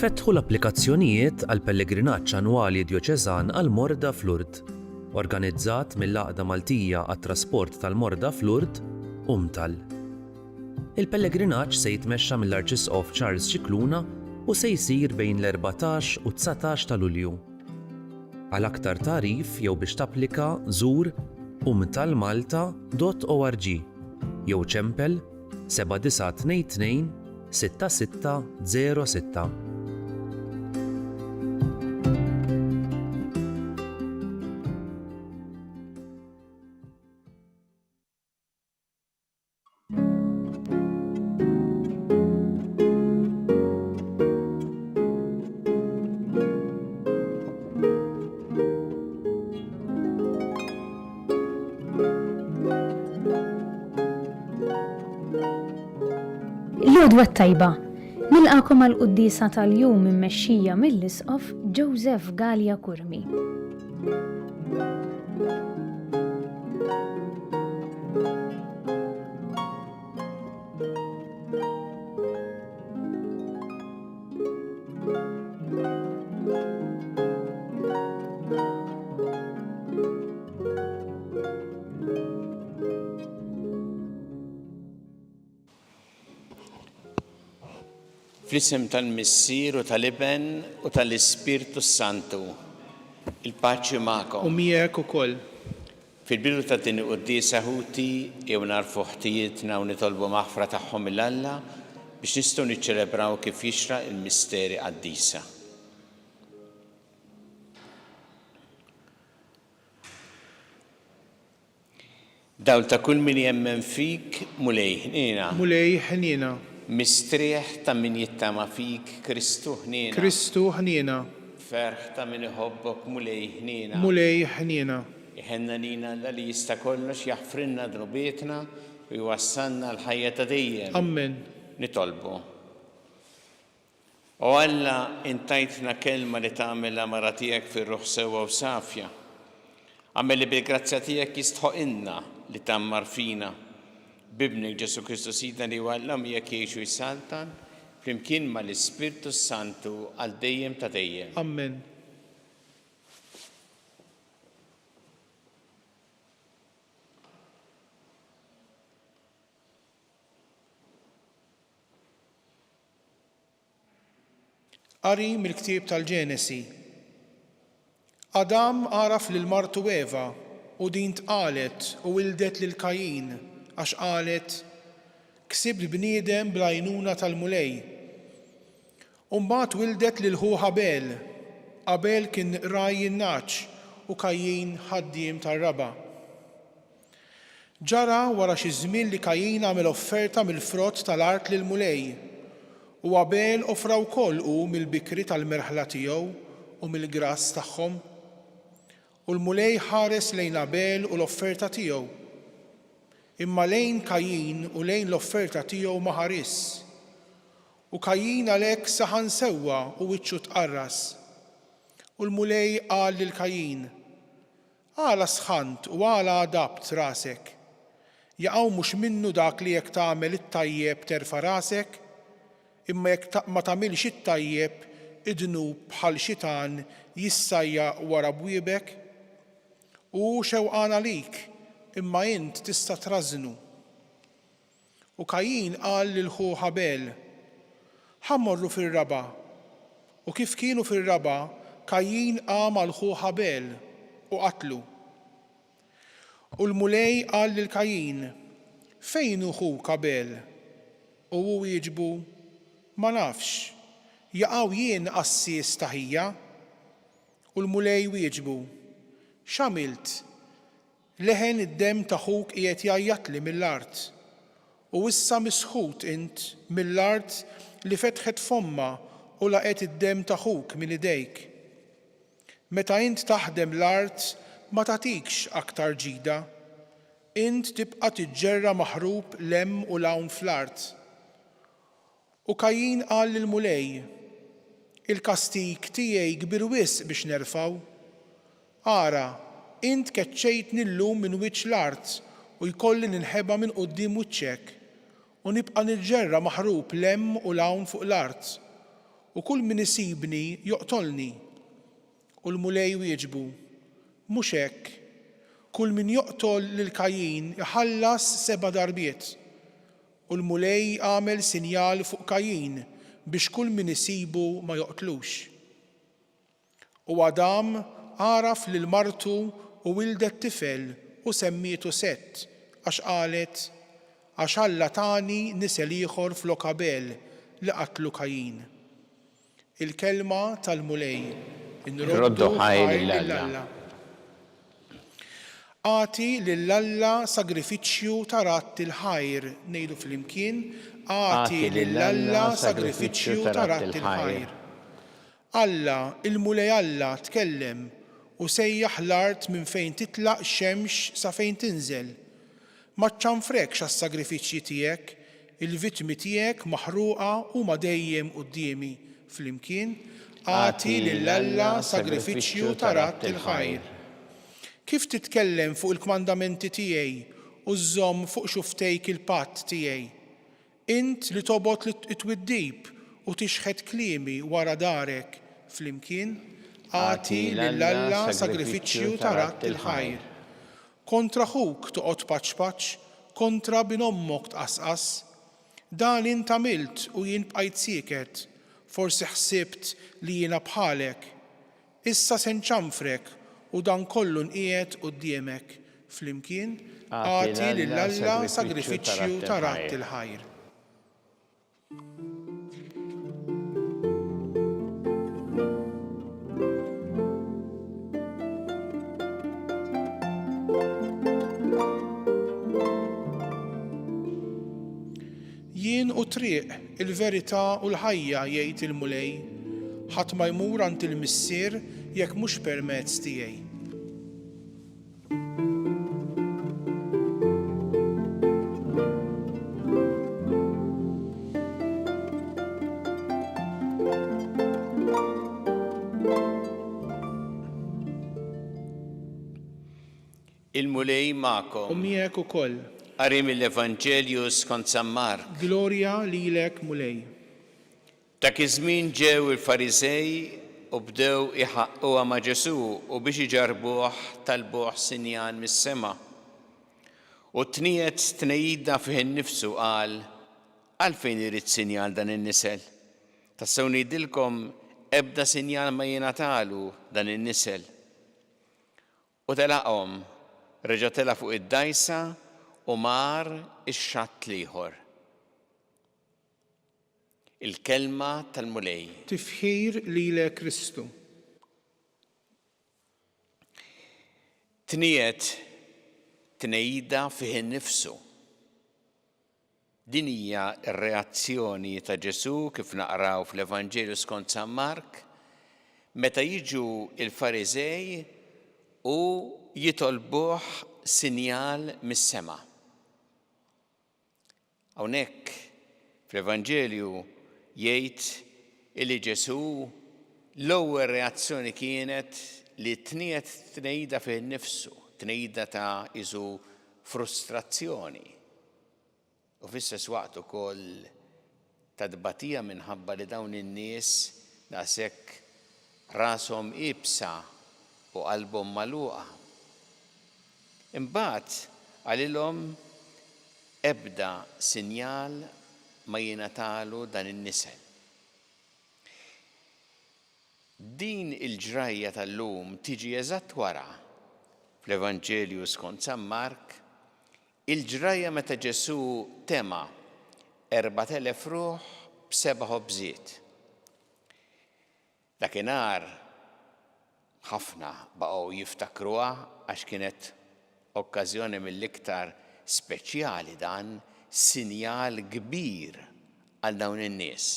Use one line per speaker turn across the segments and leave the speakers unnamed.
Infettħu l-applikazzjonijiet għal pellegrinaġġ annwali djoċeżan għal Morda f'Lourdes, organizzat mill-Għaqda Maltija għat-Trasport tal-Morda f'Lourdes UMTAL. Il-pellegrinaġġ se jitmexxa mill-Arċisqof Charles Scicluna u se jsir bejn l-14 u 19 ta' Lulju. Għal aktar tarif jew biex tapplika żur umtalmalta.org jew ċempel 7922 6606.
L-għodwa tajba, nilqakom għal-quddisa tal-jum immexxija mill-Isqof Joseph Gallia Kurmi.
Fl-isem tal-Missier u tal-Iben u tal-Ispirtu Santu, il-paċi magħkom.
U miegħek ukoll.
Fil-bidu ta' din il-quddisa ħuti jew narfu ħtijietna u nitolbu maħfra tagħhom mill-Alla biex nistgħu niċċelebraw kif jixraq il-misteri qaddisa. Dawl ta' kull min jemmen fik mulej ħnina.
Mulej ħnina.
Mistrieħ ta' min jittama fik Kristu ħnina.
Kristu ħnina.
Ferħ ta' min iħobbok mulej ħnina.
Mulej ħnina.
Iħenna nina li jista' kollox jaħfrinna drubietna u jwassalna l-ħajja ta' dejjem.
Amen.
Nitolbu. U Alla intajtna kelma li tagħmilha mara tiegħek fir-ruħ sewwa u safja. Għamel li bil-grazzja tiegħek jistħoqilna li tammar fina. Bibnik Ġesu Kristu Sidna li Alla miegħek jgħixu jsaltan flimkien mal-Ispirtu Santu għal dejjem ta' dejjem.
Amen. Qari mill-ktieb tal-Ġenesi. Adam għaraf lil martu Eva u din tqalet u wildet lil Kajin għax qalet ksibt bniedem bl-għajnuna tal-mulej. U mbagħad wildet lil ħu Ħabel. Abel kien raj in-naċ u Kajin ħaddiem tar-raba. Ġara wara xi żmien li Kajin għamel offerta mill-frott tal-art lil mulej u Abel offra wkoll hu mill-bikri tal-merħla tiegħu u mill-grass tagħhom. U l-mulej ħares lejn Abel u l-offerta tiegħu. Imma lejn Kajin u lejn l-offerta tiegħu ma ħares. U Kajin għalhekk saħan sewwa u wiċċu tqarras. U l-mulej qal lil Kajin: għala sħant u għala għadabt rasek. Jaqgħu mhux minnu dak li jekk tagħmel it-tajjeb terfa' rasek, imma jekk ma tagħmilx it-tajjeb idnub bħal xitan jissajjaq wara bwiebek. U xewqan għalik, imma int tista' trażnu. U Kajin qal lil ħu Ħabel: ħammorru fir-raba. U kif kienu fir-raba, Kajin qam għal ħu Ħabel u qatlu. U l-mulej qal lil Kajin: fejn hu ħuk Abel? U hu jieġbu: ma nafx, jaqgħu jien qassies taħija. U l-mulej wieġbu: x'għamilt? Leħen id-dem ta' ħuk qiegħed jgħajjatli mill-art. U issa misħut int mill-art li fetħet fomma u laqet id-dem ta' ħuk minn idejk. Meta int taħdem l-art ma tagħtikx aktar ġida. Int tibqa' tiġġerra maħrub lemm u lawn fl-art. U Kajin qal lill-mulej: il-kastik tiegħi kbir wisq biex nerfgħu. Ara, int keċċejtni llum minn wiċċ l-art u jkolli ninħeba minn quddiem wiċċek u nibqa' niġġerra maħrub lemm u lawn fuq l-art. u kull min isibni joqtolni. U l-mulej wieġbu, mhux hekk, kull min joqtol lil Kajin iħallas 7 darbiet. U l-mulej għamel sinjal fuq Kajin biex kull min isibu ma joqtlux. U Adam għaraf lil martu u wildet tifel u semmietu Sett għax qalet għax Alla tani nisel ieħor flok Abel li qatlu Kajin. Il-kelma tal-mulej inroddu ħajr lill-Alla. Għati lill-Alla sagrifiċċju ta' rat il-ħajr, ngħidu flimkien, għati lill-Alla sagrifiċċju ta' rat il-ħajr. Alla, il-mulej Alla tkellem u sejjaħ l-art minn fejn titlaq xemx sa fejn tinżel. Ma ċċanfrekx għas-sagrifiċċji tiegħek, il-vittmi tiegħek maħruqa huma dejjem qudiemi flimkien, għati lill-Alla sagrifiċċju ta' rat il-ħajr. Kif titkellem fuq il-kmandamenti tiegħi u żżomm fuq xuftejk il-patt tiegħi? Int li tobgħod it-twiddib u tixħed kliemi wara darek flimkien, għati lill-Alla sagrifiċċju ta' rat il-ħajr. Kontra ħuk toqgħod paċ-paċ, kontra bin ommok tqasqas, dan int għamilt u jien bqajt sieket, forsi ħsibt li jiena bħalek. Issa se nċanfrek u dan kollu nqiegħed quddiemek flimkien, għati lill-Alla sagrifiċċju ta' rat il-ħajr. Jien u triq, il-verità u l-ħajja jgħid il-mulej, ħadd ma jmur għand il-missier jekk mhux permezz tiegħi.
Il-mulej ma'kom.
U miegħek ukoll.
Qari mill-Evanġelju skont San Mark.
Glorja lilek mulej.
Dak iż-żmien ġew il-Farizej u bdew iħaqquha ma' Ġesu u biex iġarbuh talbuh sinjal mis-sema. U tniet tnejjida fih innifsu qal għalfejn irid sinjal dan in-nisel. Tassew ngħidilkom ebda sinjal ma jingħatalu dan in-nisel. U telaqhom reġa' tela' fuq id-dajsa u mar ix-xatt l-ieħor. Il-kelma tal-mulej.
Tifħir lilek Kristu.
Tniet tnejjida fih innifsu. Din hija r-reazzjoni ta' Ġesu kif naqraw fl-Evanġelju skont San Mark meta jiġu il-Farizej u jitolbuh sinjal mis-sema. Hawnhekk fl-Evanġelju jgħid li Ġesu l-ewwel reazzjoni kienet li tniet tnejjida fih innifsu, tnejjida ta' iżu frustrazzjoni. U fl-istess waqt ukoll ta' tbatija minħabba li dawn in-nies daqshekk rashom ibsa u qalbhom magħluqa. Imbagħad għalilhom ebda sinjal ma jingħatalu dan in-nisel. Din il-ġrajja tal-lum tiġi eżatt wara fl-Evanġelju skont San Mark, il-ġrajja meta Ġesu tema 4,000 ruħ b'7 ħobżiet. Dakinhar ħafna baqgħu jiftakruha għax kienet okkażjoni mill-iktar speċjali dan sinjal kbir għal dawn in-nies.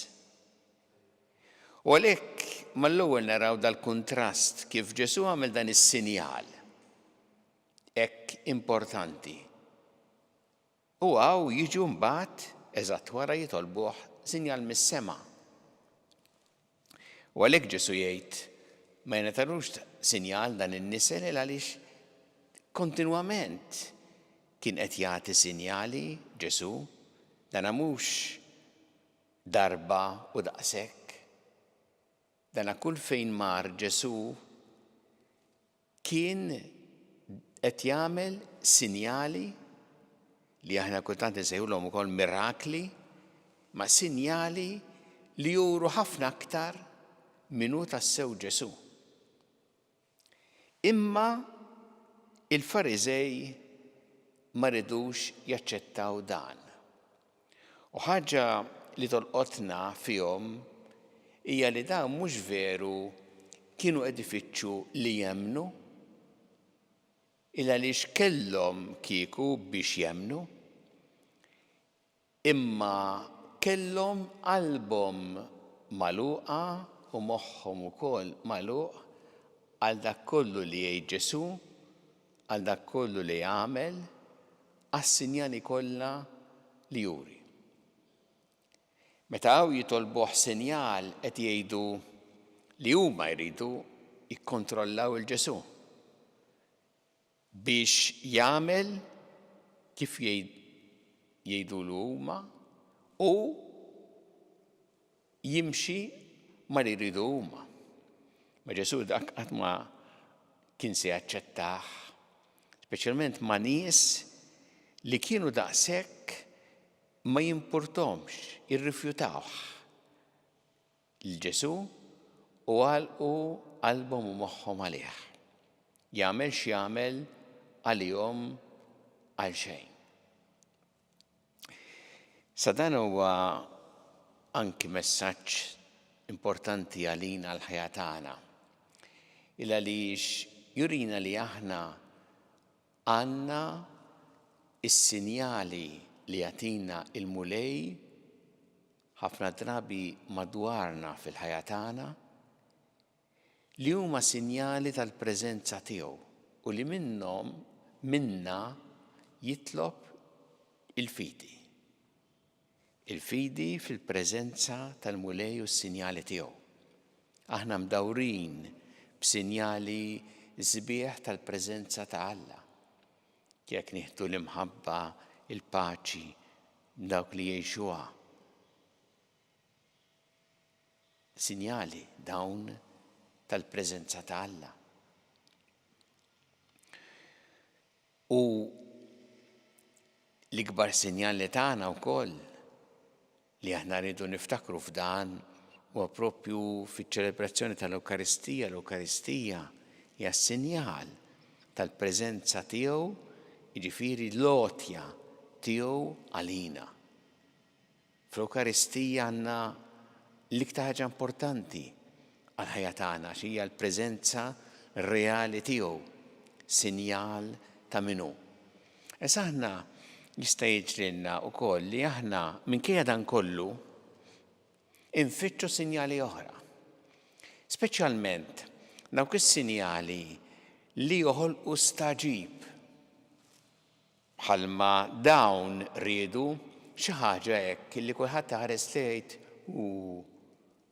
U għalhekk mal-ewwel naraw dal-kuntrast kif Ġesu għamel dan is-sinjal hekk importanti. U jiġu mbagħad eżatt wara jitolbuh sinjal mis-sema. U għalhekk Ġesu jgħid ma jingħatalux sinjal dan in-nisel għaliex kontinwament kien qed jagħti sinjali Ġesu dan mhux darba u daqshekk. dana kull fejn mar Ġesu kien qed jagħmel sinjali li aħna kultant insejħulhom ukoll mirakli, ma sinjali li juru ħafna aktar min hu tassew Ġesu. Imma il-Fariżej ma ridux jaċċettaw dan. U ħaġa li tolqotna fihom hija li dawn mhux veru kienu qed ifittxu li jemmnu, illa għaliex kellhom kieku biex jemmnu, imma kellhom qalbhom magħluqa u moħħhom ukoll magħluq għal dak kollu li jgħid Ġesu, għal dak kollu li jagħmel, għas-sinjali kollha li juri. Meta hawn jitolbuh sinjal qed jgħidu li huma jridu jikkontrollaw il-Ġesu biex jagħmel kif jgħidulu huma u jimxi ma li jridu huma. Ma Ġesu dak qatt ma kien se jaċċettah, speċjalment ma' nies li kienu daqshekk ma jimpurtomx, jirrifjutawh il-Ġesu u għalqu qalbhom u moħħhom għalih. Jagħmel x'jagħmel għalihom għal xejn. Sa dan huwa anki messaġġ importanti għalina għall-ħajja tagħna. Il għaliex jurina li aħna għandna is-sinjali li jagħtina il-mulej ħafna drabi madwarna fil-ħajja tagħna li huma sinjali tal-preżenza tiegħu u li minnhom minna jitlob il-fidi. Il-fidi fil-preżenza tal-mulej u s-sinjali tiegħu. Aħna mdawrin b'sinjali żbieħ tal-preżenza ta' Alla. Jekk nieħdu l-imħabba, il-paċi, dawk li jgħixuha. Sinjali dawn tal-preżenza ta' Alla. U l-ikbar sinjali tagħna wkoll li aħna rridu niftakru f'dan huwa proprju fiċ-ċelebrazzjoni tal-Ewkaristija. L-Ewkaristija hija sinjal tal-preżenza tiegħu, jiġifieri l-għotja tiegħu għalina. Fl-Ewkaristija għandna l-iktar ħaġa importanti għall-ħajja tagħna xi hija l-preżenza reali tiegħu, sinjal ta' minnu. Issa aħna jista' jiġrilna wkoll li aħna minkejja dan kollu infittxu sinjali oħra. Speċjalment dawk is-sinjali li joħolqu staġib bħalma dawn riedu xi ħaġa hekk li kulħadd taħares lejt u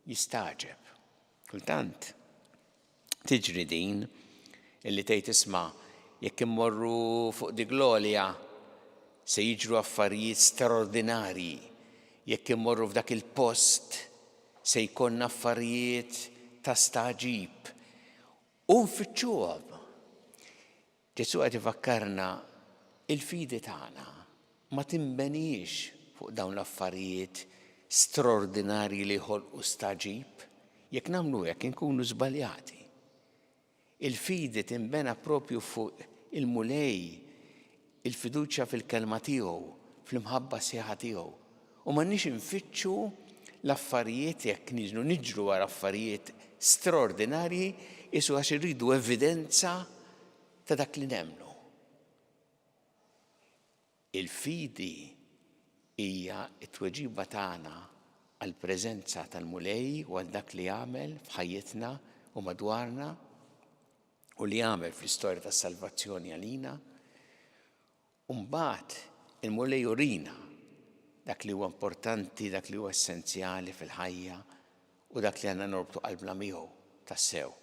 jistaġeb. Kultant tiġri din illi tgħid isma' jekk immorru fuq dik l-għolja se jiġru affarijiet straordinarji, jekk immorru f'dak il-post se jkollna affarijiet ta' staġib. U nfittxuhom. Ġesu qed ifakkarna il-fidi tagħna ma timbenix fuq dawn l-affarijiet straordinarji li jħolqu staġib, jekk nagħmlu hekk inkunu żbaljati. Il-fidi timbena propju fuq il-mulej, il-fiduċja fil-kelma tiegħu, fl-imħabba sieħa tiegħu. U m'għandniex infittxu l-affarijiet jekk niġru wara affarijiet straordinarji isu għax irridu evidenza ta' dak li nemmnu. Il-fidi hija t-tweġiba tagħna għall-preżenza tal-mulej u għal dak li jagħmel f'ħajjitna u madwarna u li jagħmel fl-istorja tas-salvazzjoni għalina. U mbagħad il-mulej jurina dak li huwa importanti, dak li huwa essenzjali fil-ħajja u dak li għandna norbtu qalbna miegħu tassew.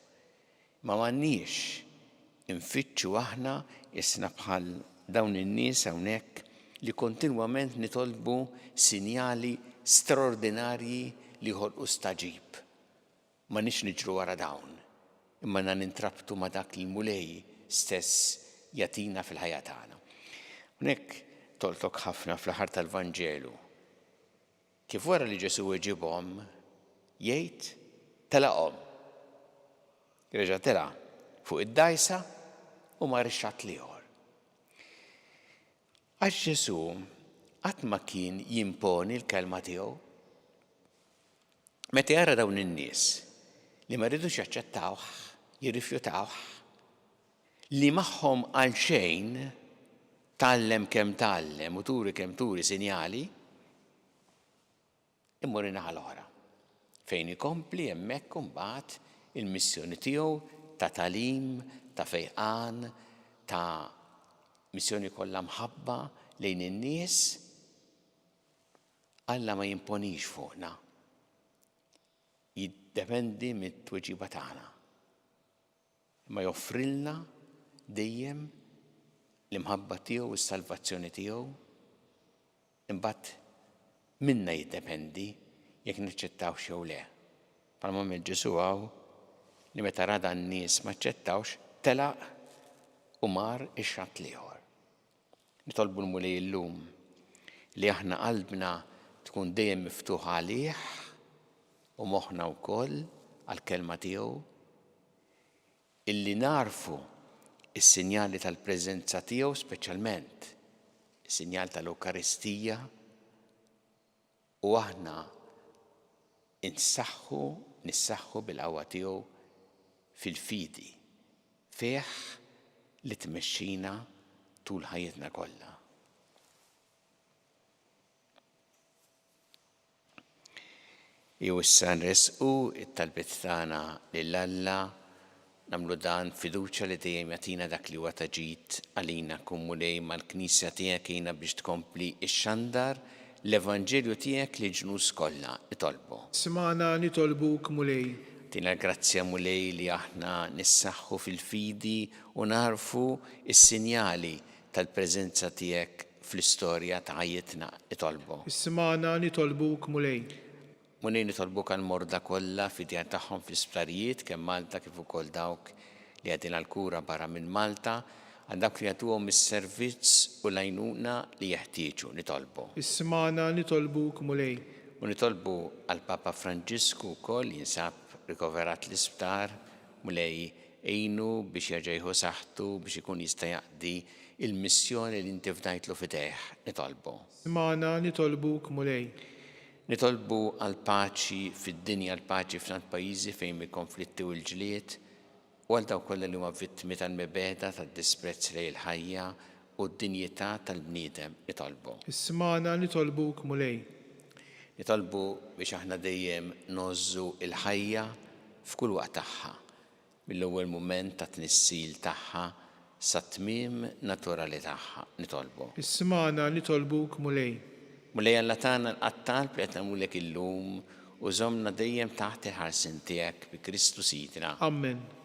Ma m'għandniex infittxu aħna isna bħal dawn in-nies hawnhekk li kontinwament nitolbu sinjali straordinarji li jħolqu staġib. ma nix niġru wara dawn, imma na nintrabtu ma dak li l-mulej stess jatina fil-ħajja tagħna. Hawnhekk toltok ħafna fl-aħħar tal-Vanġelu. Kif wara li Ġesu iġibhom jgħid telaqhom. Reġa' tela' fuq id-dajsa u mar ix-xatt ieħor. Għax Ġesu qatt ma kien jimponi l-kelma tiegħu. Meta jara dawn in-nies li ma rridux jaċċettawh, jirrifjutawh, li magħhom għal xejn tallem kemm tallem u turi kemm turi sinjali, immur in-naħa l-oħra fejn ikompli hemmhekk imbagħad il-missjoni tiegħu ta' talim, ta' fejqan, ta' missjoni kollha mħabba lejn in-nies. Alla ma jimponix fuqna. Jiddependi mit-tweġiba tagħna. Ma joffrilna dejjem l-imħabba tiegħu u s-salvazzjoni tiegħu. Imbagħad minna jiddependi jekk niċċettawx jew le. Palma mill-Ġesu li meta rada n-nies ma ċċettawx telaq u mar ix-xatt ieħor. Nitolbu l-mulej illum li aħna qalbna tkun dejjem miftuħa għalih u moħħna wkoll għall-kelma tiegħu, illi narfu is-sinjali tal-preżenza tiegħu, speċjalment is-sinjal tal-Ewkaristija, u aħna nissaħħu bil-qawwa tiegħu fil-fidi fih li tmexxina tul ħajjitna kollha. Jew issa nresqu it-talbiet tagħna lil Alla nagħmlu dan fiduċja li dejjem jagħtina dak li huwa taġid għalina kumulej mal-Knisja tiegħek jiena biex tkompli x-xandar l-Evanġelju tiegħek li ġnus kollha itolbu.
Smana nitolbuk mulej.
Tina grazzja mulej li aħna nissaħħu fil-fidi u narfu is-sinjali tal-preżenza tiegħek fl-istorja ta' ħajjitna itolbu.
Smana nitolbuk mulej.
Mulej nitolbuk għall-morda kollha fid-djar tagħhom fl-isptarijiet kemm Malta kif ukoll dawk li għedin għall-kura barra minn Malta, għal dawk li jagħtuhom is-servizz u l-għajnuna li jeħtieġu nitolbu.
Ismana nitolbuk mulej.
U nitolbu għall-Papa Franġisku wkoll jinsab rikoverat l-isptar mulej għinu biex jerġa' saħħtu biex ikun jista' jaqdi il-missjoni li inti fdajtlu fidejh nitolbu.
Ismana nitolbuk mulej.
Nitolbu għal paċi fid-dinja, għal paċi f'tant pajjiżi fejn il-konflitti u l-ġlied u għal dawk kollha li huma vittmi tal-mibeda tad-disprezz lejn il-ħajja u d-dinjità tal-bniedem nitolbu.
Ismana nitolbuk mulej.
Nitolbu biex aħna dejjem nożżu il-ħajja f'kull waqt tagħha, mill-ewwel mument ta' tnissil tagħha sa tmiem naturali tagħha nitolbu.
Ismana nitolbuk mulej.
Mulej Alla tagħna l-qattal li qed nagħmulek illum u żommna dejjem taħt il-ħarsien tiegħek bi Kristu Sidna.
Amen.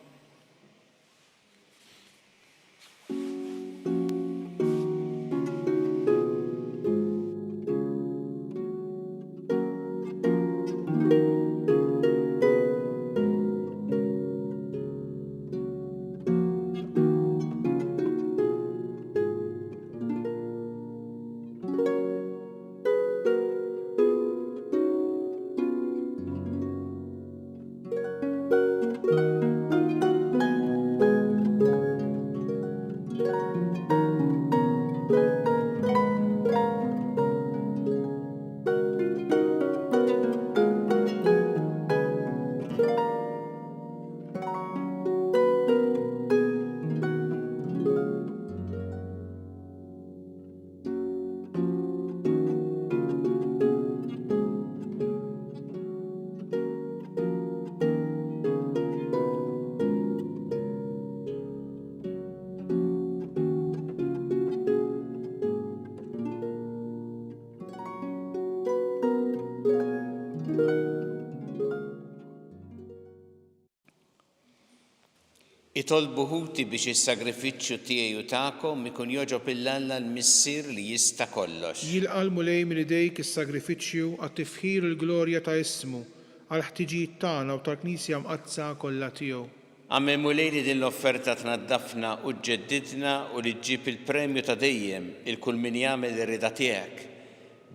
Itolbu ħuti biex is-sagrifiċċju tiegħi u tagħkom ikun jogħġob il-Alla l-missier li jista' kollox.
Jilqa' mulej minn idejk is-sagrifiċċju għat-tifħir il-glorja ta' ismu għal ħtiġijiet tagħna u tal-Knisja mqazza kollha tiegħu.
Għamme mulej li din l-offerta tnaddafna u ġġeddidna u li ġġib il-premju ta' dejjem il-kull min jagħmel ir-rida tiegħek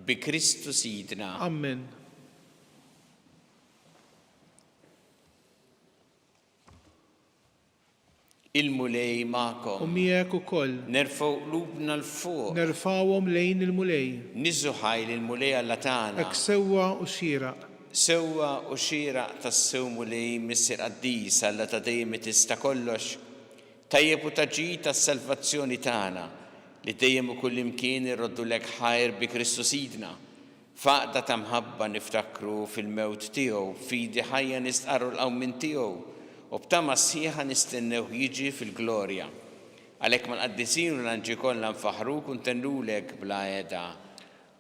bi Kristu Sidna.
Amen.
Il-mulej
U
magħkom.
miegħek ukoll
Nerfgħu qlubna l-fuq.
nerfawhom lejn il-mulej.
Niżu ħajl il-mulej Alla tagħna.
Hekk sewwa u xieraq.
Sewwa u xieraq tas-sew mulej missier qaddis Alla ta' dejjem tista' kollox. Tajjeb u taġġid tas-salvazzjoni tagħna li dejjem u kull imkien irroddu lek ħajr bi Kristu Sidna. Faqda ta' mħabba niftakru fil-mewt tiegħu, fidi ħajja nistqarru l-qawmin tiegħu u b'tama sħiħa nistennew jiġi fil-glorja. Għalhekk mal-qaddisin u l-anġi kollha nfaħruk u ntennulek bla għeda.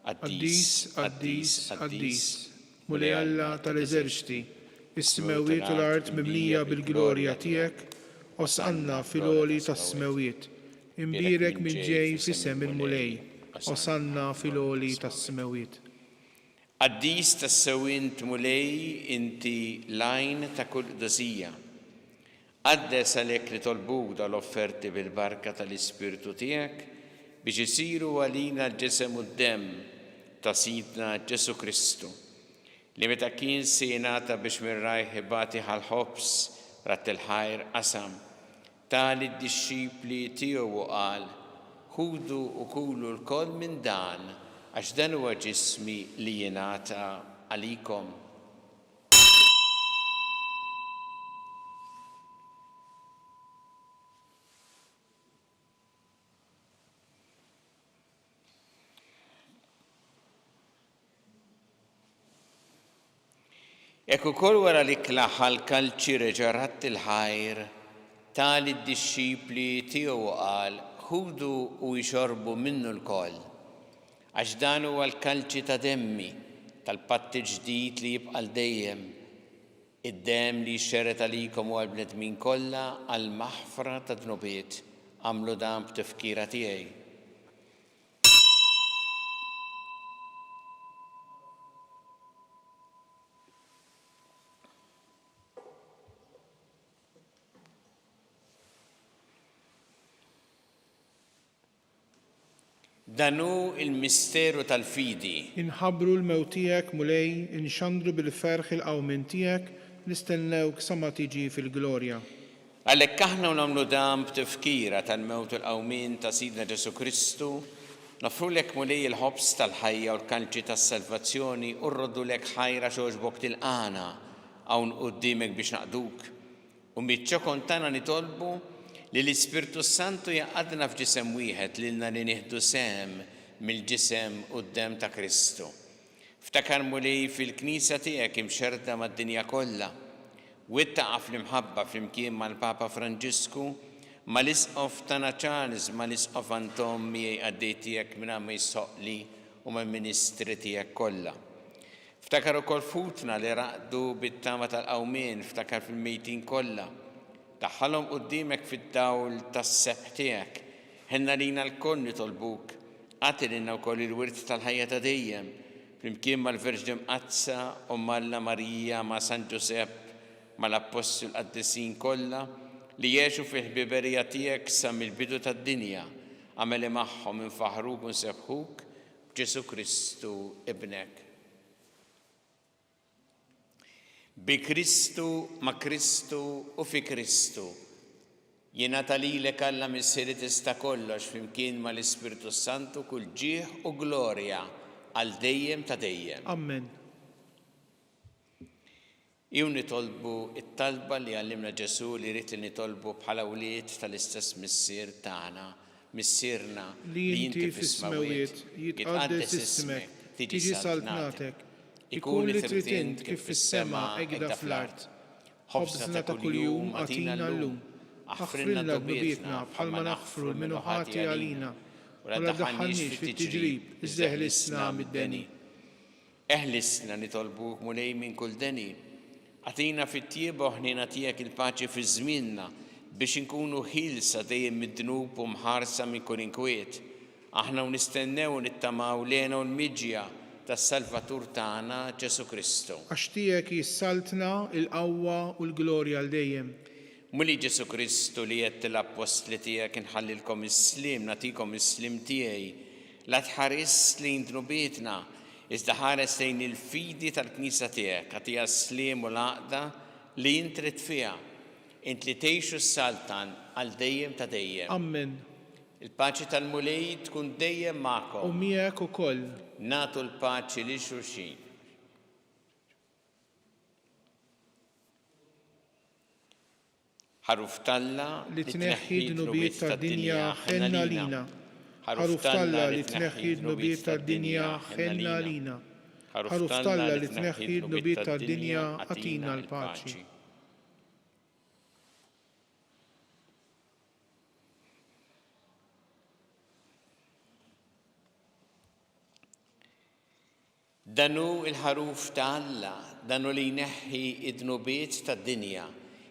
Qaddis, qaddis, qaddis. Mulej Alla tal-eżerċiti, is-smewiet u l-art mimlija bil-glorja tiegħek, osqanna fil-għoli tas-smewiet. Imbirek mill-ġej f'isem il-mulej, osanna fil-għoli tas-smewiet.
Qaddis tas-sewint mulej inti lajn ta' kull qdusija. Qaddes għalhekk li tolbuk dal-offerti bil-barka tal-Ispirtu tiegħek biex isiru għalina l-ġisem u d-demm ta' Sidna Ġesu Kristu li meta kien sejnata biex mirrajh ibati ħal-ħobs rat il-ħajr qasam tali d-dixxipli tiegħu qal ħudu u kulu l-koll minn dan għax dan huwa ġismi li jingħata għalikom. Ekku kol wara li klaħal kalċi reġarat il-ħajr, tali d-dixxipli tiegħu qal ħudu u jxorbu minnu l-koll. Għax dan huwa l-kalċi ta' demmi tal-patti ġdid li jibqa' dejjem. Id-demm li xxeret għalikom u għall-bnedmin kollha għal maħfra ta' dnubiet għamlu dan b'tifkira tiegħi. Danu il-misteru tal-fidi.
Inħabru l-mewt tiegħek mulej, inxandru bil-ferħ il-qawmin tiegħek, nistennewk sa ma tiġi fil-glorja.
Għalhekk aħna nagħmlu dan b'tifkira tal-mewt il-qawmin ta' Sidna Ġesu Kristu, nofrulek mulej il-ħobs tal-ħajja u l-kalċi tas-salvazzjoni u rroddulek ħajra xogħġbok tilqana hawn quddiemek biex naqduk. U miċ-ċokon tagħna nitolbu li l-Ispirtu Santu jaqadna f'ġisem wieħed lilna li nieħdu sem mill-ġisem u d-dem ta' Kristu. Ftakar mulej fil-Knisja tiegħek imxerda mad-dinja kollha, u ittaqa' fl-imħabba flimkien mal-Papa Franġisku, mal-Isqof tagħna Charles, mal-Isqof Anton miegħi għaddej tiegħek minn ma jsoqli u mal-Ministri tiegħek kollha. Ftakar ukoll futna li raqdu bit-tama tal-qawmien, ftakar fil-mejtin kollha. Daħħalhom quddiemek fid-dawl tas-sebħ tiegħek. Ħenna lina l-koll nitolbuk. Għati lilna wkoll il-wirt tal-ħajja ta' dejjem. Flimkien mal-Verġi Mqazza u Malla Marija ma' San Ġusepp mal-Apostol qaddisin kollha li jgħixu fil-ħbiberija tiegħek sa mill-bidu tad-dinja. Għameli magħhom infaħruk u nsebħuk b'Ġesu Kristu ibnek. Bi Kristu, ma' Kristu u fi Kristu. Jingħata lilek Alla missieri tista' kollox flimkien mal-Ispirtu Santu kull ġieħ u glorja għal dejjem ta' dejjem.
Amen.
Jew nitolbu it-talba li għallimna Ġesu li rrid li nitolbu bħala wlied tal-istess missier tagħna, missierna
li inti fis-smawiet jitqaddes ismek, tiġi saltnatek. Ikun li trid int kif fis-sema hekk fl-art. Ħobżna ta' kuljum għatina llum. Aħfrilna d-nubietna bħalma naħfru l-minuħati għalina. U la daħħalniex fit-tiġrib, iżda eħlisna mid-deni.
Eħlisna nitolbuk mulej minn kull deni. Għatina fit-tieba ħnina tiegħek il-paċi fi żmienna biex inkunu ħilsa dejjem mid-dnub u mħarsa minn kull inkwiet. Aħna nistennew nittamaw lena u l-miġja tas-Salvatur tagħna Ġesu Kristu.
Għax tiegħek jissaltna il-qawwa u l-glorja għal dejjem.
Muli Ġesu Kristu li jett l-apostli tiegħek inħallilkom is-slim, nagħtikom is-slim tiegħi, la tħares lejn dnubietna, iżda ħares lejn il-fidi tal-Knisja tiegħek, għatija s-slim u l-għaqda li jintrid fiha, int li tgħixu s-saltan għal dejjem ta' dejjem.
Amen.
Il-paċi tal-mulej tkun dejjem
U
magħkom.
miegħek ukoll.
Nagħtu l-paċi lil xulxin. Ħaruf Talla
li tneħħi d-nubiet tad-dinja ħenna lina. Ħaruf Talla li tneħħi d-nubiet tad-dinja ħenna lina. Ħaruf Talla li tneħħi d-nubiet tad-dinja għatina l-paċi.
Danu il-ħaruf ta' Alla, danu li jneħħi id-nubiet tad-dinja.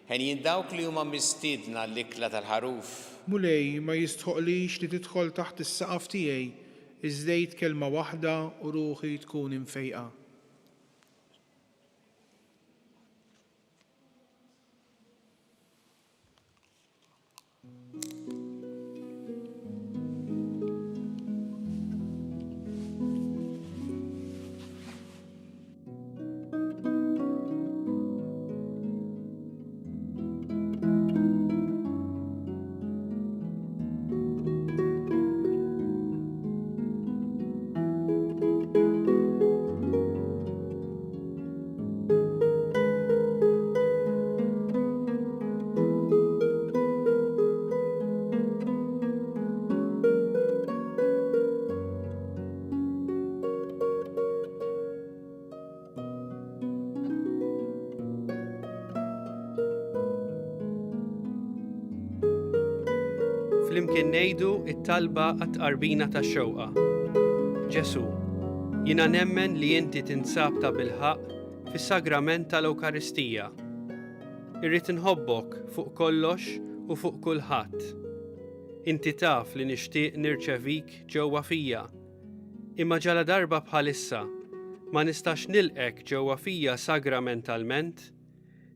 Ħen dawk li huma mistiedna l-ikla tal-ħaruf.
Mulej ma jistħoqlix li tidħol taħt is-saqaf tiegħi, iżdejt kelma waħda u ruħi tkun imfejqa.
Flimkien ngħidu t-talba għat-tqarbina tax-xewqa. Ġesu, jiena nemmen li inti tinsab ta' bilħaq fis-sagrament tal-Ewkaristija. Irrid inħobbok fuq kollox u fuq kulħadd. Inti taf li nixtieq nirċevik ġewwa fija. Imma ġala darba bħalissa ma nistax nilqek ġewwa fija sagramentalment,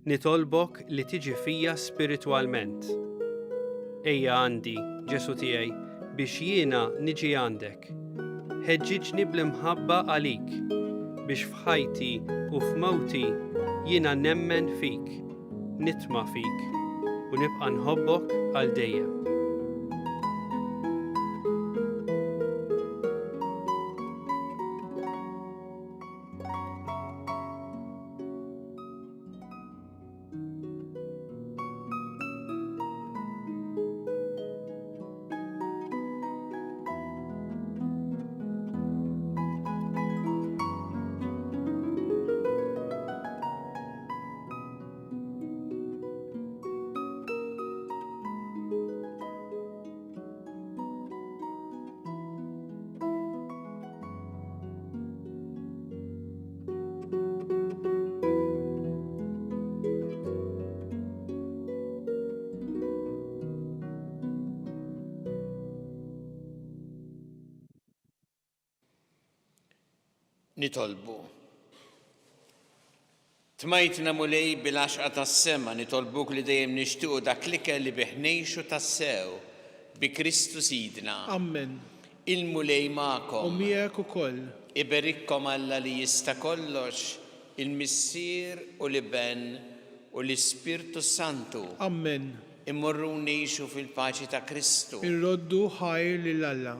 nitolbok li tiġi fija spiritwalment. Ejja għandi, Ġesu tiegħi, biex jiena niġi għandek. Ħeġġiġni bl-imħabba għalik, biex f'ħajti u f'mowti jiena nemmen fik, nitma' fik, u nibqa' nħobbok għal dejjem.
Nitolbu. Tmajtna mulej bil-għaxqa tas-sema, nitolbuk li dejjem nixtiequ dak l-ikel li bih ngħixu tas-sew bi Kristu Sidna.
Amen.
Il-mulej
U
magħkom.
miegħek ukoll.
Iberikkom Alla li jista' kollox, il-Missier u l-Iben u l-Ispirtu Santu.
Amen.
Immorru ngħixu fil-paċi ta' Kristu.
Irroddu ħajr lil Alla.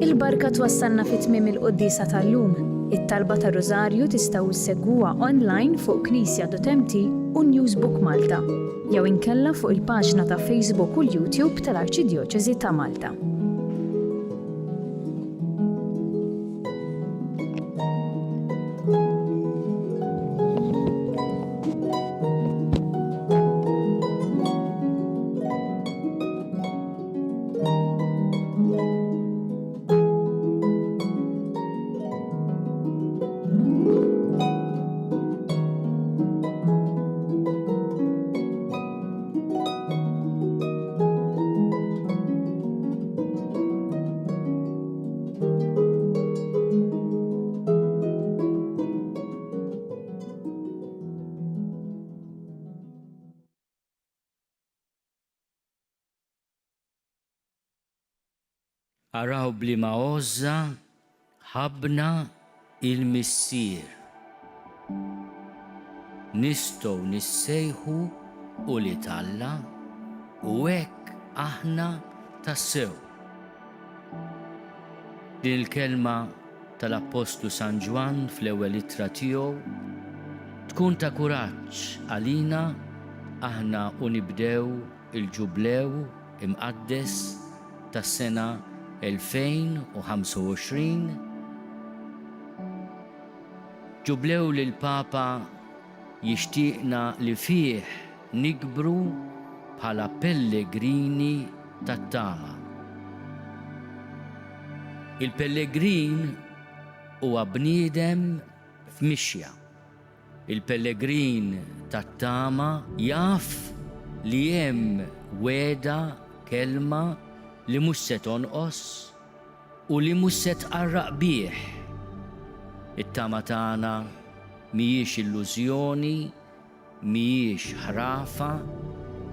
Il-barka twassalna fit-tmiem il-qoddisa tal-lum. It-talba ta' Rożarju tistgħu ssegwuha online fuq Knisja.mt u Newsbook Malta, jew inkella fuq il-paġna ta' Facebook u l-YouTube tal-Arċidjoċeżi ta' Malta.
Araw blima ozza ħabna il-missier. Nistgħu nissejħu u li talla u hekk aħna tassew. Din il-kelma tal-Apostlu San Ġwan fl-ewwel ittra tiegħu tkun ta' kuraġġ għalina aħna u nibdew il-ġublew imqaddes tas-sena 2025. Ġublew li l-Papa jixtieqna li fih nikbru bħala pellegrini tat-tama. Il-pellegrin huwa bniedem f'mixja. Il-pellegrin tat-tama jaf li hemm weda kelma li mhux se tonqos u li mhux se tqarraq bih. It-tama tagħna mhijiex illużjoni, mhijiex ħrafa,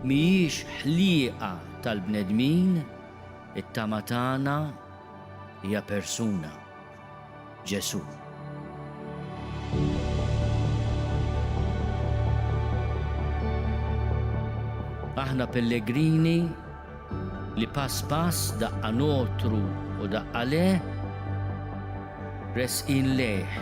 mhijiex ħlieqa tal-bnedmin, it-tama tagħna hija persuna, Ġesu. Aħna pellegrini li pass daqqa notru u daqqa le resqin lejh.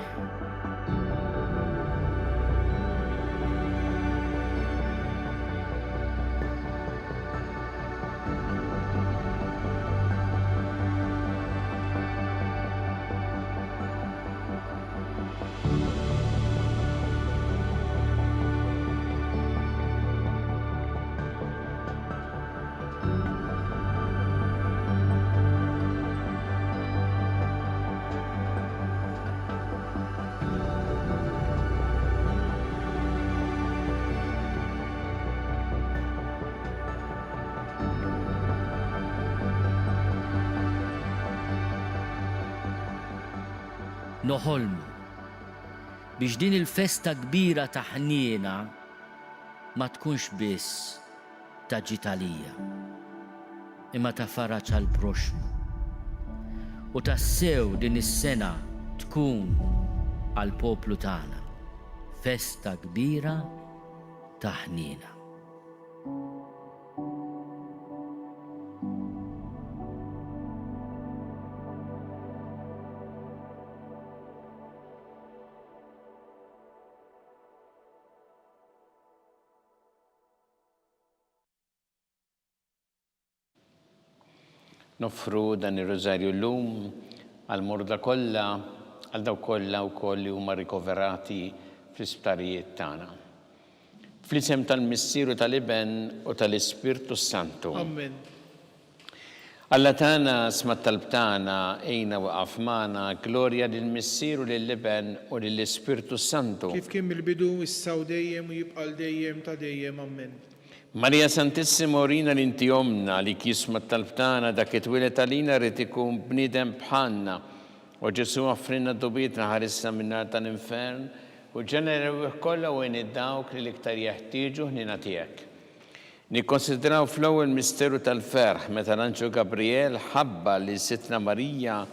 Noħolmu biex din il-festa kbira ta' ħniena ma tkunx biss ta' ġitalija, imma ta' faraġ għal proxmu. U tassew din is-sena tkun għal poplu tagħna festa kbira ta' ħniena.
Nofru dan ir-rożarju llum għall-morda kollha, għal dawk kollha wkoll li huma rikoverati fl-isptarijiet tagħna. Fl-isem tal-Missieru tal-Iben u tal-Ispirtu Santu.
Amen.
Alla tagħna sma' talb tagħna ejna waqaf magħna glorja lill-Missieru lill-Iben u lill-Ispirtu Santu.
Kif kien mill-bidu issa u dejjem u jibqa' dejjem ta' dejjem. Amen.
Marija Santissima orina l-inti omna li kisma tal-btana dak it-twilet għalina rrid ikun bniedem bħalna u Ġesu offrinna dubitna ħarissa minnar tal-infern u ġenerew kollha u dawk li l-iktar jeħtieġu ħnina tiegħek. Nikkonsidraw fl-ewwel misteru tal-ferħ meta l-Anġlu Gabriel ħabba li Sittna Marija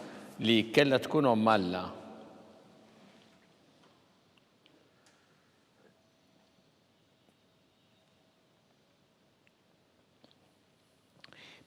li kellha tkun omm Alla.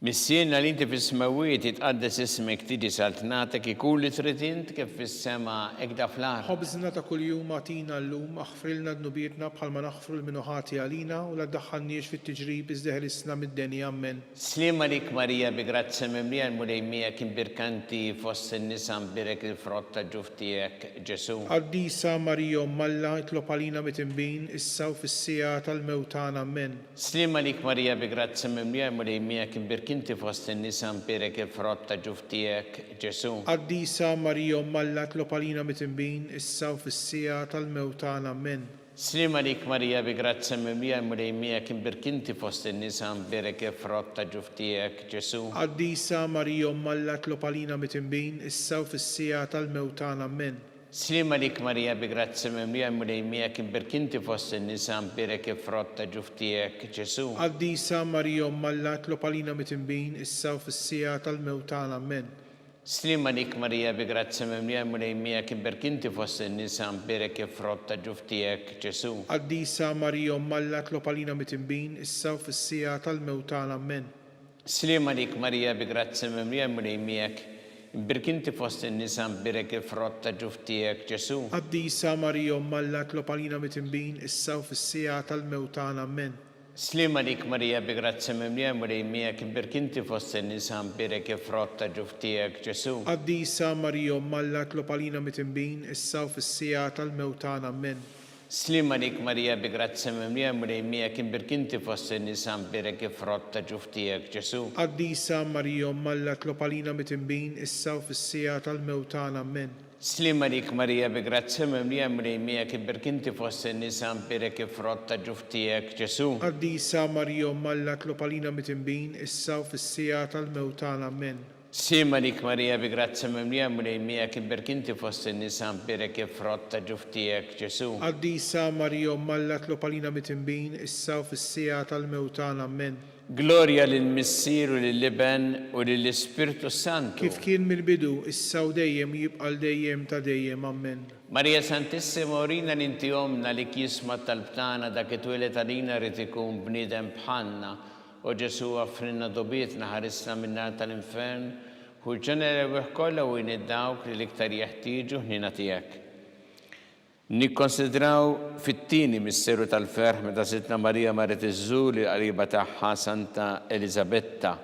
Missienna li inti fis-smawiet jitqaddes ismek tiġi saltnatek ikun li trid int kif fis-sema hekk da fl-ard.
Ħobżna ta' kuljum agħtina llum aħfrilna dnubietna bħalma naħfru l-minuħati għalina u la ddaħħalniex fit-tiġrib iżda ħrisna mid-denja. Amen.
Slima lik Marija bi grazza mimlija l-mulejmija kien birkanti fost in-nisa mbirek il-frott ta' ġuf tiegħek Ġesu.
Qaddisa Marija Omm Alla itlob għalina mit-inbin issa u fis-sija tal-mewtana. Amen.
Slima lik Marija bi grazza mimlija l-mulejmija kien birkinti fost in-nisa mbirek il-frott ta' ġuf tiegħek Ġesu.
Qaddisa Marija Omm Alla itlob għalina mit-inbin issa u fis-sija tal-mewtana. Amen.
Slima lik Marija bi grazza mimlija l-mulejmija kien birkinti fost in-nisa mbirek il-frott ta' ġuf tiegħek Ġesu.
Qaddisa Marija Omm Alla itlob għalina mit-inbin issa u fis-sija tal-mewtana. Amen.
Slima lik Marija bi grazza mimlija l-mulejmija kien birkinti fost in-nisa mbirek il-frott ta' ġuf tiegħek Ġesu.
Qaddisa Marija Omm Alla itlob għalina mit-inbin issa u fis-sija tal-mewtana. Amen.
Slima dik Marija bi grazzi mimlija mlejmija kimberk inti fost in-nisa mberek frott ta' ġuf tiegħek Ġesu.
Qaddisa Marija Alla tlob għalina mit-tinbin, issa u fis-sija tal-mewtana Amen.
Slima dik Marija bi grazzi mimlija mlejmijak imberk inti fost in-nisa mberek frott ta' ġuf tiegħek Ġesu.
Qaddisa Marija Alla tlob għalina mit-tinbin, issa u fis-sija tal-mewtana Amen.
Slima dik Marija bi grazzi mimlija mlejmijak imberk inti fost in-nisa mberek frott ta' ġuf tiegħek Ġesu.
Qaddisa Marija Alla tlob għalina mit-tinbin, issa u fis-sija tal-mewtana Amen.
Slima dik Marija bi grazzi mimlija mlejmijak imberk inti fost in-nisa mberek frott ta' ġuf tiegħek Ġesu.
Qaddisa Marija Alla tlob għalina mit-tinbin, issa u fis-sija tal-mewtana Amen.
Slima dik Marija bi grazzi mimlija mlejmijak imberk inti fost in-nisa mberek frott ta' ġuf tiegħek Ġesu.
Qaddisa Marija Alla tlob għalina mit-tinbin, issa u fis-sija tal-mewtana Amen.
Slima dik Marija bi grazzi mimlija mlejmijak imberk inti fost in-nisa mberek frott ta' ġuf tiegħek Ġesu.
Qaddisa Marija Alla tlob għalina mit-tinbin, issa u fis-sija tal-mewtana Amen.
Gloria lill-Missier u lill-Liben u lill-Ispirtu Santu.
Kif kien mill-bidu, issa u dejjem jibqal dejjem ta' dejjem Amen.
Marija Santissima urina l-inti omna li kisma tal-btana dak it-twilet għalina rrid ikun bniedem bħalna u Ġesu għafrinna dobietna ħarisna min-nar tal-infern u ġenera kollha u dawk li l-iktar jeħtieġu ħnina tiegħek. Nikkonsidraw fit-tieni misteru tal-ferħ meta Sidna Marija marret iżżur il-qariba tagħha Santa Elisabetta.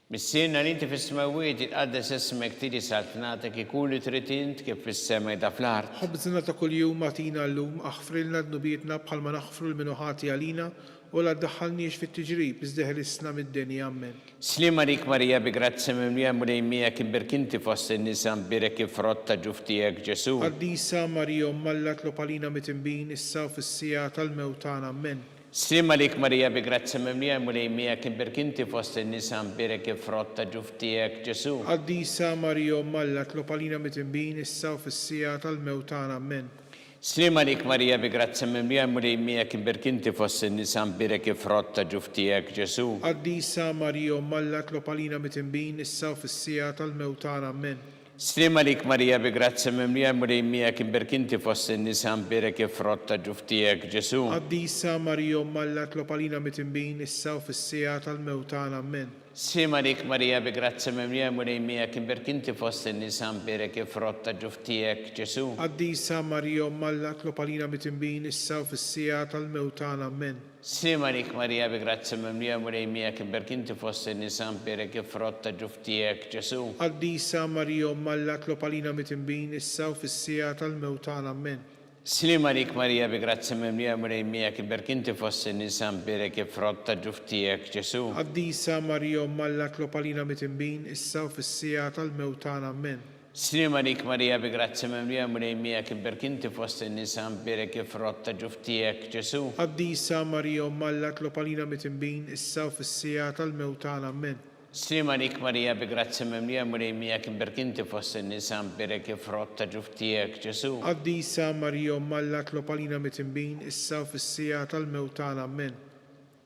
Missierna li inti fis-smawiet itqaddes ismek tiġi saltnatek ikun li trid int kif fis-sema da fl-art.
ħobżna ta' kuljum agħtina llum aħfrilna dnubietna bħalma naħfru l-minuħati għalina u la ddaħħalniex fit-tiġrib iżdeħlisna mid-denja Amen.
Slima dik Marija bi grazzi mimlija mlejmijak imberk inti fost in-nisa mberek frott ta' ġuf tiegħek Ġesu.
Qaddisa Marija Alla tlob għalina mit-tinbin, issa u fis-sija tal-mewtana Amen.
Slima dik Marija bi grazzi mimlija mlejmijak imberk inti fost in-nisa mberek frott ta' ġuf tiegħek Ġesu.
Qaddisa Marija Alla tlob għalina mit-tinbin, issa u fis-sija tal-mewtana Amen.
Slima dik Marija bi grazzi mimlija mlejmijak imberk inti fost in-nisa mberek frott ta' ġuf tiegħek Ġesu.
Qaddisa Marija Alla tlob għalina mit-tinbin, issa u fis-sija tal-mewtana Amen.
Slima dik Marija bi grazzi mimlija mlejmijak imberk inti fost in-nisa mberek frott ta' ġuf tiegħek Ġesu.
Qaddisa Marija Alla tlob għalina mit-tinbin, issa u fis-sija tal-mewtana Amen.
Slima dik Marija bi grazzi mimlija mlejmijak imberk inti fost in-nisa mberek frott ta' ġuf tiegħek Ġesu.
Qaddisa Marija Alla tlob għalina mit-tinbin, issa u fis-sija tal-mewtana Amen.
Slima dik Marija bi grazzi mimlija mlejmijak imberk inti fost in-nisa mberek frott ta' ġuf tiegħek Ġesu.
Qaddisa Marija Alla tlob għalina mit-tinbin, issa u fis-sija tal-mewtana Amen.
Slima dik Marija bi grazzi mimlija mlejmijak imberk inti fost in-nisa mberek frott ta' ġuf tiegħek Ġesu.
Qaddisa Marija Alla tlob għalina mit-tinbin, issa u fis-sija tal-mewtana Amen.
Slima dik Marija bi grazzi mimlija mlejmijak imberk inti fost in-nisa mberek frott ta' ġuf tiegħek Ġesu.
Qaddisa Marija Alla tlob għalina mit-tinbin, issa u fis-sija tal-mewtana Amen.
Slima dik Marija bi grazzi mimlija mlejmijak imberk inti fost in-nisa mberek frott ta' ġuf tiegħek Ġesu.
Qaddisa Marija Alla tlob għalina mit-tinbin, issa u fis-sija tal-mewtana Amen.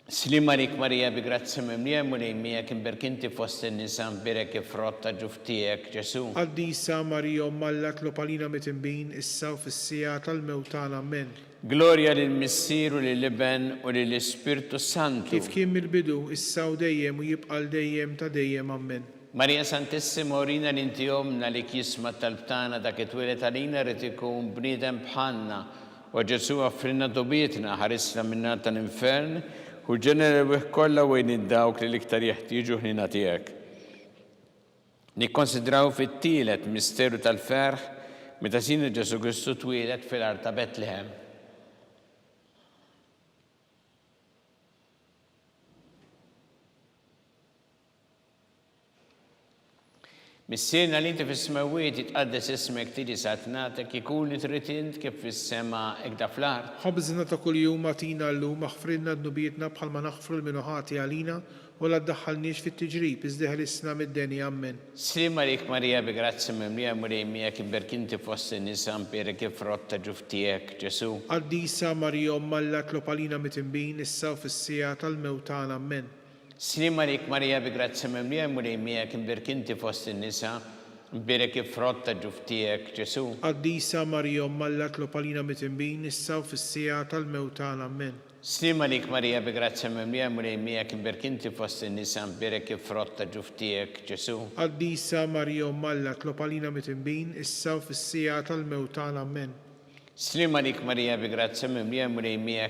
Slima dik Marija bi grazzi mimlija mlejmijak imberk inti fost in-nisa mberek frott ta' ġuf tiegħek Ġesu.
Qaddisa Marija Alla tlob għalina mit-tinbin, issa u fis-sija tal-mewtana Amen.
Gloria lill-Missier u lill-Liben u lill-Ispirtu Santu.
Kif kien mill-bidu, issa u dejjem u jibqal dejjem ta' dejjem Amen.
Marija Santissima urina l-inti omna li kisma tal-btana dak it-twilet għalina rrid ikun bniedem bħalna u Ġesu għafrinna dobietna ħarisna min-nar tal-infern u ġenera kollha u dawk li l-iktar jeħtieġu ħnina tiegħek. Nikkonsidraw fit-tielet misteru tal-ferħ meta Sina Ġesu Kristu twieled fil-art ta' Betlehem. Missierna li inti fis-smawiet jitqaddes ismek tiġi satnatek ikun li trid int kif fis-sema ikda fl-art.
خبزنا ta' kuljum atina llum aħfrilna dnubietna bħalma naħfru l-minuħati għalina u la ddaħħalniex fit-tiġrib iżdeħ l-isna mid-deni ammen.
Slim għalik Marija bi grazzi mimlija murejmija kif berkinti fost in-nisa mpere kif rotta ġuftijek Ġesu.
Qaddisa Marija Alla tlopalina mitimbin issa u fis-sija tal-mewtana ammen.
Slim għalik Marija bi grazzi mimlija murejmija kif berkinti fost in-nisa mpere kif rotta ġuftijek Ġesu.
Qaddisa Marija Alla tlopalina mitimbin issa u fis-sija tal-mewtana ammen.
Slim għalik Marija bi grazzi mimlija murejmija kif berkinti fost in-nisa mpere kif rotta ġuftijek Ġesu.
Qaddisa Marija Alla tlopalina mitimbin issa u fis-sija tal-mewtana ammen.
Slim għalik Marija bi grazzi mimlija murejmija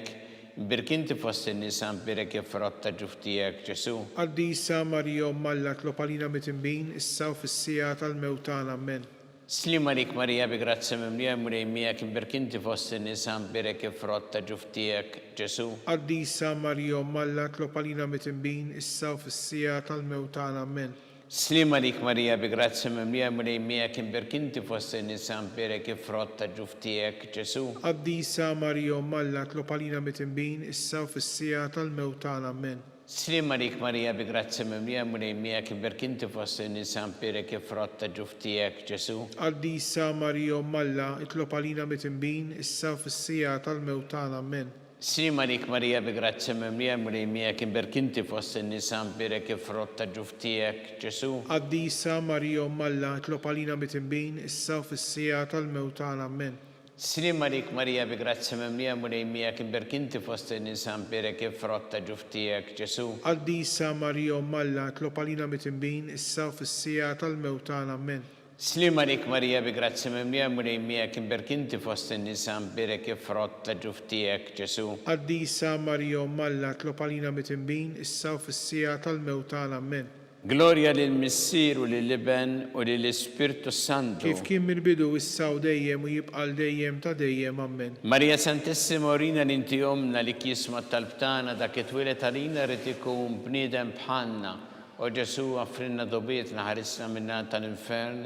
birkinti fost in-nisa mpere kif rotta ġuftijek Ġesu.
Qaddisa Marija Alla tlopalina mitimbin issa u fis-sija tal-mewtana ammen.
Slim għalik Marija bi grazzi mimlija murejmija kif berkinti fost in-nisa mpere kif rotta ġuftijek Ġesu.
Qaddisa Marija Alla tlopalina mitimbin issa u fis-sija tal-mewtana ammen.
Slim għalik Marija bi grazzi mimlija murejmija kif berkinti fost in-nisa mpere kif rotta ġuftijek Ġesu.
Qaddisa Marija Alla tlopalina mitimbin issa u fis-sija tal-mewtana ammen.
Slim għalik Marija bi grazzi mimlija murejmija kif berkinti fost in-nisa mpere kif rotta ġuftijek Ġesu.
Qaddisa Marija Alla tlopalina mitimbin issa u fis-sija tal-mewtana ammen.
Slim għalik Marija bi grazzi mimlija murejmija kif berkinti fost in-nisa mpere kif rotta ġuftijek Ġesu.
Qaddisa Marija Alla tlopalina mitimbin issa u fis-sija tal-mewtana ammen.
Slim għalik Marija bi grazzi mimlija murejmija kif berkinti fost in-nisa mpere kif rotta ġuftijek Ġesu.
Qaddisa Marija Alla tlopalina mitimbin issa u fis-sija tal-mewtana ammen.
Slim għalik Marija bi grazzi mimlija murejmija kif berkinti fost in-nisa mpere kif rotta ġuftijek Ġesu.
Qaddisa Marija Alla tlopalina mitimbin issa u fis-sija tal-mewtana ammen.
Gloria lill-Missier u lill-Iben u lill-Ispirtu Santu.
Kif kien mill-bidu issa u dejjem u jibqa' dejjem ta' dejjem ammen.
Marija Santissima orina li inti omna li kisma talbtana dak it-twilet għalina rrid ikun bniedem bħalna. U Ġesu għafrinna dobietna ħarisna minna tal-infern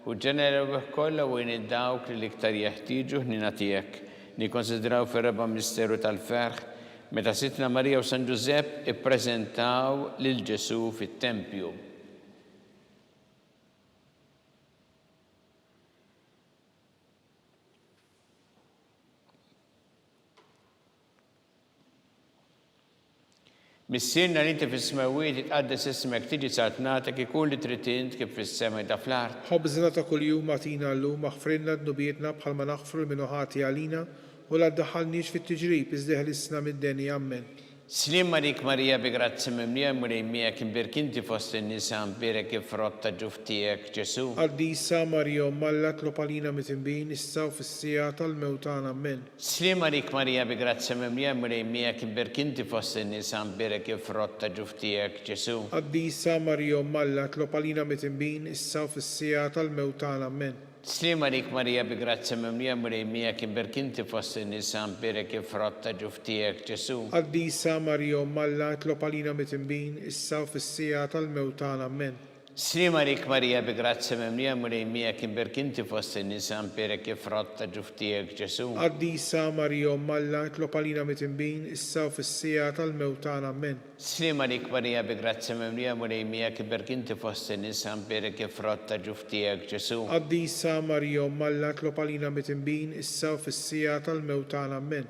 u ġenera kollha u dawk li l-iktar jeħtieġu ħnina tiegħek. Nikkonsidraw fir-reba' misteru tal-ferħ meta Sitna Marija u San Giuseppe ippreżentaw lil Ġesu fit-Tempju. Missierna li inti fis-smawiet jitqaddes ismek tiġi satnatek ikun li trid int kif fis-sema da fl-art.
Ħobżna ta' kuljum atina llum aħfrilna dnubietna bħalma naħfru l-minuħati għalina u la ddaħħalniex fit-tiġrib iżdeħ l-isna mid-deni ammen.
Slim għalik Marija bi grazzi mimlija murejmija kif berkinti fost in-nisa mpere kif rotta ġuftijek Ġesu.
Qaddisa Marija Alla tlopalina mitimbin issa u fis-sija tal-mewtana ammen.
Slim għalik Marija bi grazzi mimlija murejmija kif berkinti fost in-nisa mpere kif rotta ġuftijek Ġesu.
Qaddisa Marija Alla tlopalina mitimbin issa u fis-sija tal-mewtana ammen.
Slim għalik Marija bi grazzi mimlija murejmija kif berkinti fost in-nisa mpere kif rotta ġuftijek Ġesu.
Qaddisa Marija Alla tlopalina mitimbin issa u fis-sija tal-mewtana ammen.
Slim għalik Marija bi grazzi mimlija murejmija kif berkinti fost in-nisa mpere kif rotta ġuftijek Ġesu.
Qaddisa Marija Alla tlopalina mitimbin issa u fis-sija tal-mewtana ammen.
Slim għalik Marija bi grazzi mimlija murejmija kif berkinti fost in-nisa mpere kif rotta ġuftijek Ġesu.
Qaddisa Marija Alla tlopalina mitimbin issa u fis-sija tal-mewtana ammen.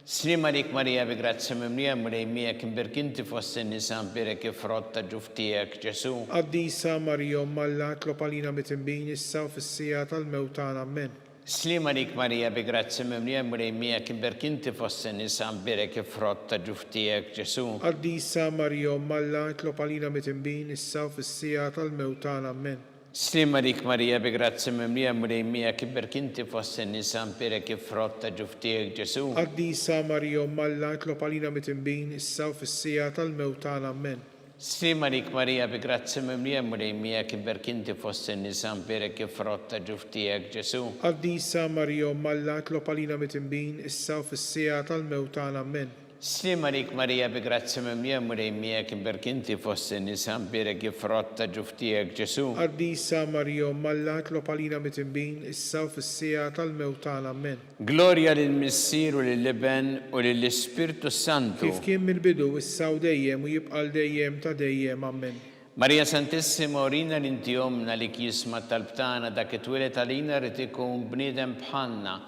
Slim għalik Marija bi grazzi mimlija murejmija kif berkinti fost in-nisa mpere kif rotta ġuftijek Ġesu.
Qaddisa Marija Alla tlopalina mitimbin issa u fis-sija tal-mewtana ammen.
Slim għalik Marija bi grazzi mimlija murejmija kif berkinti fost in-nisa mpere kif rotta ġuftijek Ġesu.
Qaddisa Marija Alla tlopalina mitimbin issa u fis-sija tal-mewtana ammen.
Slim għalik Marija bi grazzi mimlija murejmija kif berkinti fost in-nisa mpere kif rotta ġuftijek Ġesu.
Qaddisa Marija Alla tlopalina mitimbin issa u fis-sija tal-mewtana ammen.
Slim għalik Marija bi grazzi mimlija murejmija kif berkinti fost in-nisa mpere kif rotta ġuftijek Ġesu.
Qaddisa Marija Alla tlopalina mitimbin issa u fis-sija tal-mewtana ammen.
Slima lik Marija bi grazzi mimlija mulej miegħek imberk inti fost in-nisa mbirek jifrott ta' ġuftijek Ġesu.
Qaddisa Marija Malla tlob għalina mit-tinbin issa u fis-sija tal-mewt tagħna. Amen.
Glorja lill-Missier u lill-Iben u lill-Ispirtu Santu.
Kif kien mill-bidu issa u dejjem u jibqa' dejjem ta' dejjem. Amen.
Marija Santissima urina l-inti omna li kisma tal-btana dak it-twilet għalina rrid ikun bniedem bħalna.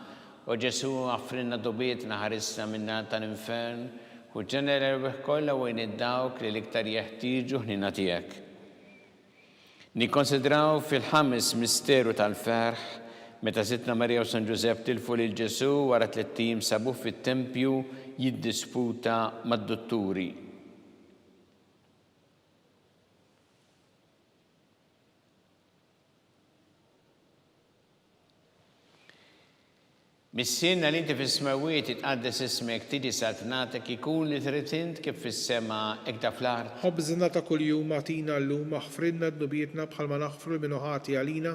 U Ġesu għaffrinna dobietna ħarisna minna tal-infern u ġenera kollha u id-dawk li l-iktar jeħtieġu ħnina tiegħek. Nikkonsidraw fil-ħames misteru tal-ferħ meta Sittna Marija u San Ġusepp tilfu lil Ġesu wara 3 tim sabuh fit-tempju jiddisputa mad-dotturi. Missinna li inti fis-smawiet itqaddes ismek tiġi satnatek ikun li trid int kif fis-sema hekk ta' fl-art.
Ħobżna ta' kuljum agħtina llum aħfrinna d-dubietna bħalma naħfru l-minuħati għalina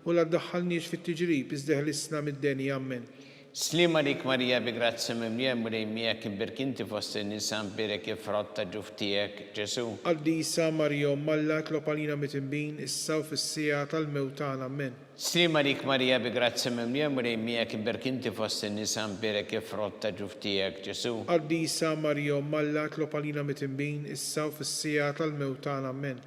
u la ddaħħalniex fit-tiġrib iżda ħlisna mid-denja. Amen.
Slima lik Marija bi grazzi mimlija mulej miegħek imbirk inti fost in-nisa mbirek jifrott ta' ġuftijek Ġesu.
Qaddisa Marija Malla tlob għalina mit-tinbin issa u fis-sija tal-mewt tagħna. Amen.
Slima lik Marija bi grazzi mimlija mulej miegħek imbirk inti fost in-nisa mbirek jifrott ta' ġuftijek Ġesu.
Qaddisa Marija Malla tlob għalina mit-tinbin issa u fis-sija tal-mewt tagħna. Amen.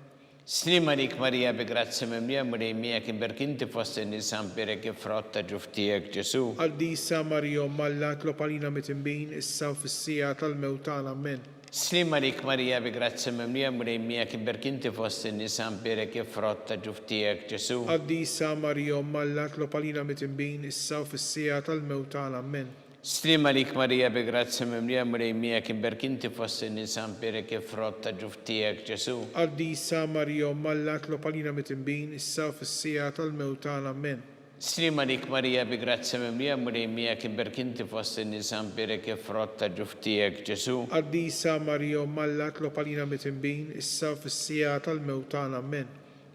Slima lik Marija bi grazzi mimlija mulej miegħek imbirk inti fost in-nisa mbirek jifrott ta' ġuftijek Ġesu.
Qaddisa Marija Malla tlob għalina mit-tinbin issa u fis-sija tal-mewt tagħna. Amen.
Slima lik Marija bi grazzi mimlija mulej miegħek imbirk inti fost in-nisa mbirek jifrott ta' ġuftijek Ġesu.
Qaddisa Marija Malla tlob għalina mit-tinbin issa u fis-sija tal-mewt tagħna. Amen.
Slima lik Marija bi grazzi mimlija mulej miegħek imbirk inti fost in-nisa mbirek jifrott ta' ġuftijek Ġesu.
Qaddisa Marija Malla tlob għalina mit-tinbin issa u fis-sija tal-mewt tagħna. Amen.
Slima lik Marija bi grazzi mimlija mulej miegħek imbirk inti fost in-nisa mbirek jifrott ta' ġuftijek Ġesu.
Qaddisa Marija Malla tlob għalina mit-tinbin issa u fis-sija tal-mewt tagħna. Amen.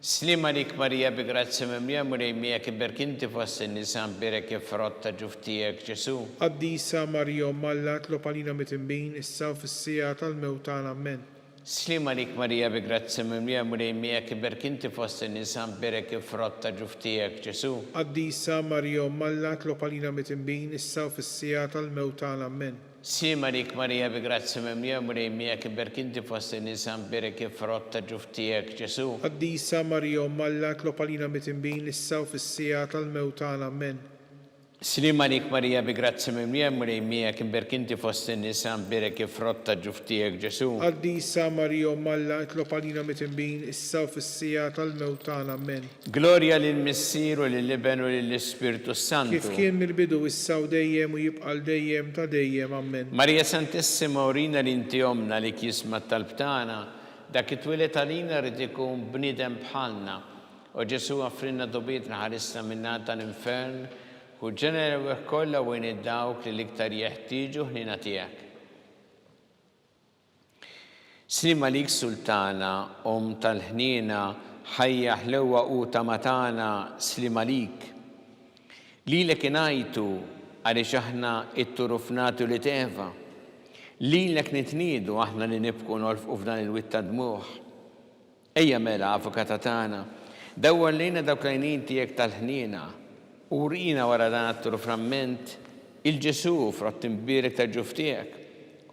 Slima lik Marija bi grazzi mimlija mulej miegħek imbirk inti fost in-nisa mbirek jifrott ta' ġuftijek Ġesu.
Qaddisa Marija Malla tlob għalina mit-tinbin issa u fis-sija tal-mewt tagħna. Amen.
Slima lik Marija bi grazzi mimlija mulej miegħek imbirk inti fost in-nisa mbirek jifrott ta' ġuftijek Ġesu.
Qaddisa Marija Malla tlob għalina mit-tinbin issa u fis-sija tal-mewt tagħna. Amen.
Slima lik Marija bi grazzi mimlija mulej miegħek imbirk inti fost in-nisa mbirek jifrott ta' ġuftijek Ġesu.
Qaddisa Marija Malla tlob għalina mit-tinbin issa u fis-sija tal-mewt tagħna. Amen.
Slima lik Marija bi grazzi mimlija mulej miegħek imbirk inti fost in-nisa mbirek jifrott ta' ġuftijek Ġesu.
Qaddisa Marija Malla tlob għalina mit-tinbin issa u fis-sija tal-mewt tagħna. Amen.
Glorja lill-Missier u lill-Iben u lill-Ispirtu Santu.
Kif kien mill-bidu issa u dejjem u jibqa' dejjem ta' dejjem. Amen.
Marija Santissima urina l-inti omna li kisma tal-btana dak it-twilet għalina rrid ikun bniedem bħalna u Ġesu għaffrinna dobietna ħarisna minna tal-infern u ġenera kollha u id-dawk li l-iktar jeħtieġu ħnina tiegħek. Slima lik Sultana tal-ħnina ħajja ħlewwa u tamatana slima lik. Lilek ingħajtu għaliex aħna itturufnatu li teva. Lilek nitniedu aħna li nibku nolfqu f'dan il-witta dmuħ. Ejja mela avukata tagħna, dawwar lejna dawk l-għajnien tiegħek tal-ħnina. Urina wara dan at-turuframent il-Ġesu frott imbirek ta' ġuftijek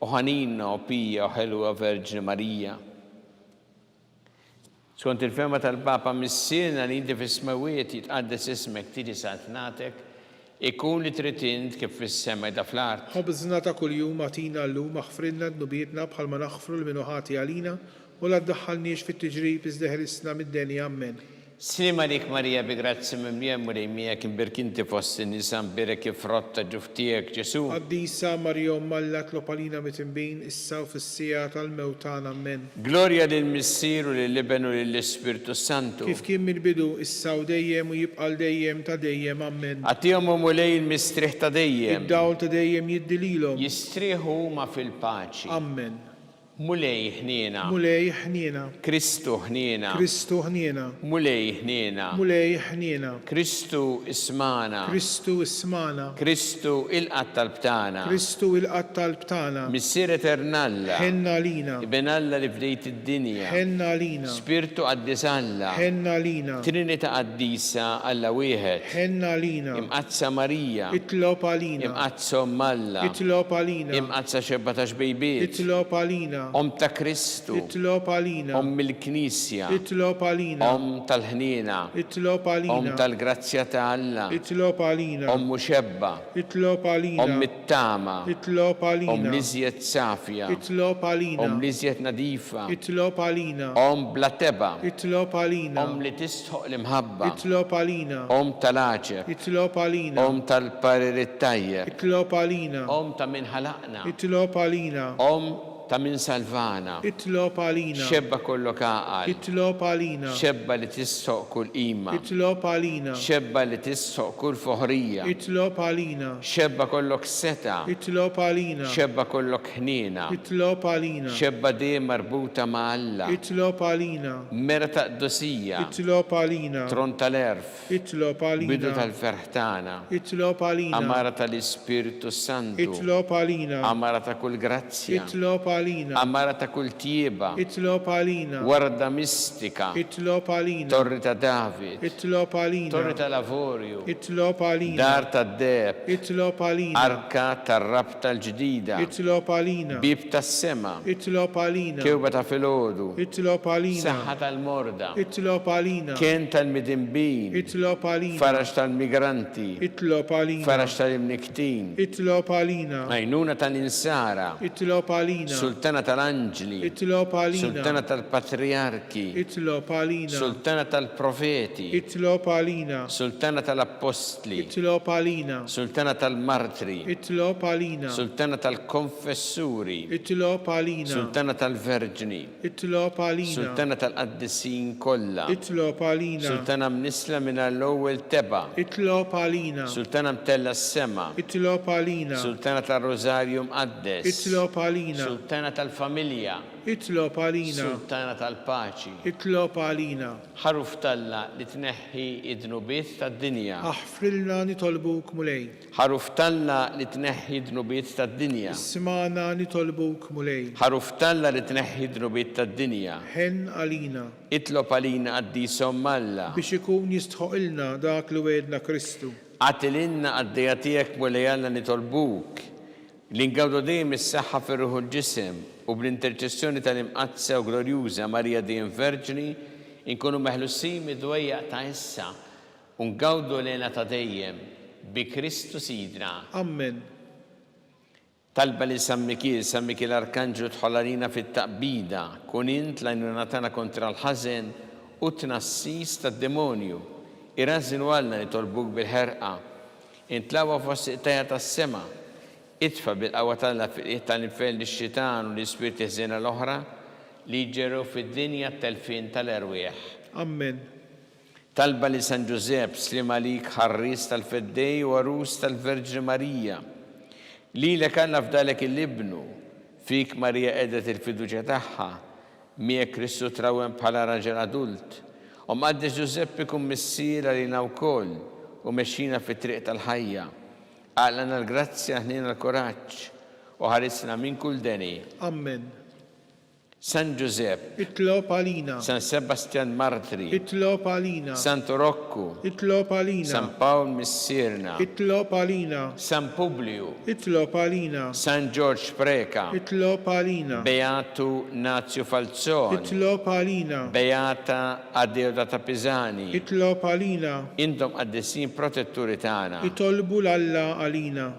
u ħanina u pija u ħelwa Verġni Marija. Skont il-fema tal-Papa missierna li inti fis-smawiet jitqaddes ismek tiġi satnatek ikun li trid int kif fis-sema da fl-art.
Ħobżna ta' kuljum agħtina llum aħfrinna d-dubietna bħalma naħfru l-minuħati għalina u la ddaħħalniex fit-tiġrib iżda ħlisna mid-denja. Amen.
Slima lik Marija bi grazzi mimlija mulej miegħek imbirk inti fost in-nisa mbirek jifrott ta' ġuftijek Ġesu.
Qaddisa Marija Malla tlob għalina mit-tinbin issa u fis-sija tal-mewt tagħna. Amen.
Glorja lill-Missier u lill-Iben u lill-Ispirtu Santu.
Kif kien mill-bidu issa u dejjem u jibqa' dejjem ta' dejjem. Amen.
Għatihom mulej il-mistrieħ ta' dejjem.
Id-dawl ta' dejjem jiddililhom.
Jistrieħu huma fil-paċi.
Amen.
mulej ħniena,
mulej ħniena,
Kristu ħniena,
Kristu ħniena,
mulej ħniena,
mulej ħniena,
Kristu ismana,
Kristu ismana,
Kristu il-qatt tal-btana,
Kristu il-qatt tal-btana,
Missier eternalla,
ħenna lina,
Ibn Alla li fdejt id-dinja,
ħenna lina,
Spiritu qaddisalla,
ħenna lina,
Trinita qaddisa Alla wieħed,
ħenna lina,
imqazza Marija,
itlob għalina,
imqazza Malla,
itlob għalina,
imqazza xebba ta' xbejbiet,
itlob għalina,
ta' Kristu,
itlob għalina,
il-Knisja,
itlob għalina,
tal-ħnina,
itlob għalina,
tal-grazzja ta' Alla,
itlob għalina,
xebba,
itlob għalina,
it-tama,
itlob għalina,
liżjed safja,
itlob għalina,
liżjed nadifa,
itlob għalina,
bla teba,
itlob għalina,
li tistħoq l-imħabba,
itlob għalina,
tal-aċeb,
itlob għalina,
tal-parir it-tajjeb,
itlob għalina,
ta' min ħalaqna,
itlob għalina,
ta' min salvana,
itlob għalina,
xebba kollu kaqal,
itlob għalina,
xebba li tissoq kull ima,
itlob għalina,
xebba li tissoq kull foħrija,
itlob għalina,
xebba kollok seta,
itlob għalina,
xebba kollok ħnina,
itlob għalina,
xebba di marbuta ma' Alla,
itlob għalina,
mera ta' dosija,
itlob għalina,
tron tal-erf,
itlob
bidu
għalina,
tal-ferħtana,
itlob għalina,
amara tal-Ispiritu Santu,
itlob għalina,
amara ta' kull grazzja,
itlob għalina,
amara ta' kull tieba,
itlob għalina,
warda mistika,
itlob għalina,
torri ta' David,
itlob
torri
għalina,
ta' Lavorju,
itlob għalina,
dar ta' Deb,
itlob għalina,
arka tar-rab tal-ġdida,
itlob għalina,
bib tas-sema,
itlob għalina,
kewba ta' filgħodu,
itlob għalina,
saħħa tal-morda,
itlob għalina,
kien tal-midinbin,
itlob għalina,
farax tal-migranti,
itlob għalina,
farax tal-imniktin,
itlob għalina,
għajnuna tal-insara,
itlob għalina,
sultana tal-anġli,
itlob għalina,
sultana tal-patriarki,
itlob għalina,
sultana tal-profeti,
itlob għalina,
sultana tal-apostli,
itlob għalina,
sultana tal-martri,
itlob għalina,
sultana tal-konfessuri,
itlob għalina,
sultana tal-verġni,
itlob għalina,
sultana tal-qaddisin kollha,
itlob għalina,
sultana mnisla minn l-ewwel teba,
itlob għalina,
sultana mtella s-sema,
itlob għalina,
sultana tal-Rożarju mqaddes,
itlob għalina,
sultana tal-familja,
itlob għalina,
sultana tal-paċi,
itlob għalina,
ħaruf talla li tneħħi id-dnubiet tad-dinja,
aħfrilna nitolbuk mulej,
ħaruf talla li tneħħi id-dnubiet tad-dinja,
smana nitolbuk mulej,
ħaruf talla li tneħħi id-dnubiet tad-dinja,
ħen għalina,
itlob għalina għaddisom Alla,
biex ikun jistħoqilna dak li wedna Kristu,
għatilinna għaddija tiegħek mulej Alla nitolbuk, li ngawdu dejjem is-saħħa fir-ruħ u l-ġisem u bl-interċessjoni tal-imqazza u glorjuża Marija dejjem Verġni inkunu meħlusin mid-dwejjaq ta' issa u ngawdu lejna ta' dejjem bi Kristu Sidna.
Amen.
Talba li sammiki l-Arkanġu tħollarina fit-taqbida, kun int l-għajnuna tagħna kontra l-ħażen u tnassis tad-demonju. Irrażinu Alla nitolbuk bil-ħerqa, intlawa fost iqtajja tas-sema, itfa bil-qawwa tal-infel l-xitan u l-ispirti ħżiena l-oħra li ġeru fid-dinja t-telfin tal-erwieħ.
Amen.
Talba li San Giuseppe slim għalik ħarris tal-feddej u għarus tal-Verġi Marija. Li l Alla fdalek il-libnu, fik Marija edet il-fiduċja tagħha, miegħek Kristu trawem bħala raġel adult. U mqaddi Giuseppe kun missiera lina wkoll u mexxina fit-triq tal-ħajja. Għallana l-grazzja ħnina l-koraċ u ħarisna minn kull deni.
Amen.
San Giuseppe,
Itlob għalina,
San Sebastian Martri,
itlob għalina,
Santo Rocco,
itlob għalina,
San Paul Missirna,
itlob għalina,
San Publiu,
itlob għalina,
San George Preka,
itlob għalina,
Beatu Nazio Falzone,
itlob għalina,
Beata Adeodata Pisani,
itlob għalina,
intom għaddessin protetturi tagħna.
itolbu l-Alla għalina.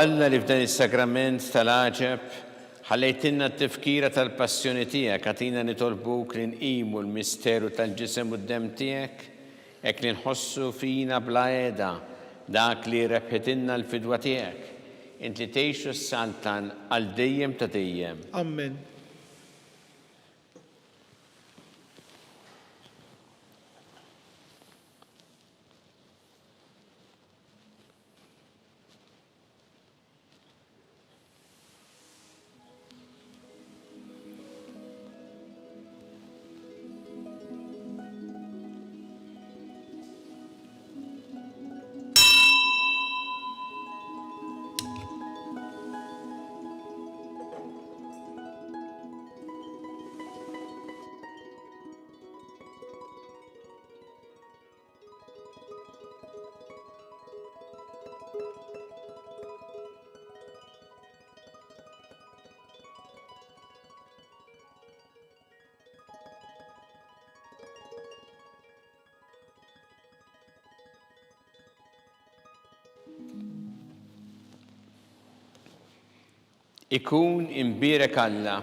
Alla li f'dan is-sagrament tal-għaġeb ħallejtilna t-tifkira tal-passjoni tiegħek, għatina nitolbuk li nqimu l-misteru tal-ġisem u d-dem tiegħek, hekk li nħossu fina bla għeda dak li rebħitilna l-fidwa tiegħek. Int li tgħixu s-saltan għal dejjem ta' dejjem.
Amen.
Ikun imbirek Alla,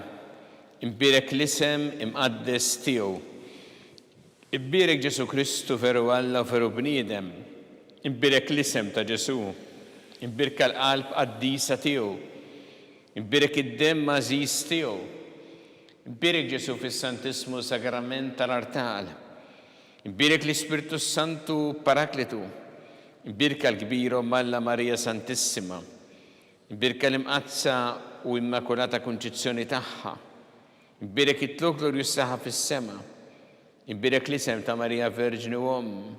imbirek l-isem imqaddes tiegħu. Imbirek Ġesu Kristu veru Alla u veru bniedem. Imbirek l-isem ta' Ġesu. Imbirek l-qalb qaddisa tiegħu. Imbirek id-dem mażiż tiegħu. Imbirek Ġesu fis-Santismu Sagrament tal-Artal. Imbirek l-Ispiritu Santu Parakletu. Imbirek l-kbira Alla Marija Santissima. Imbirek l-imqazza u immakulata konċizzjoni tagħha. Imbirek it-tluk glorjus tagħha fis-sema. Imbirek l-isem ta' Marija Verġni Umm.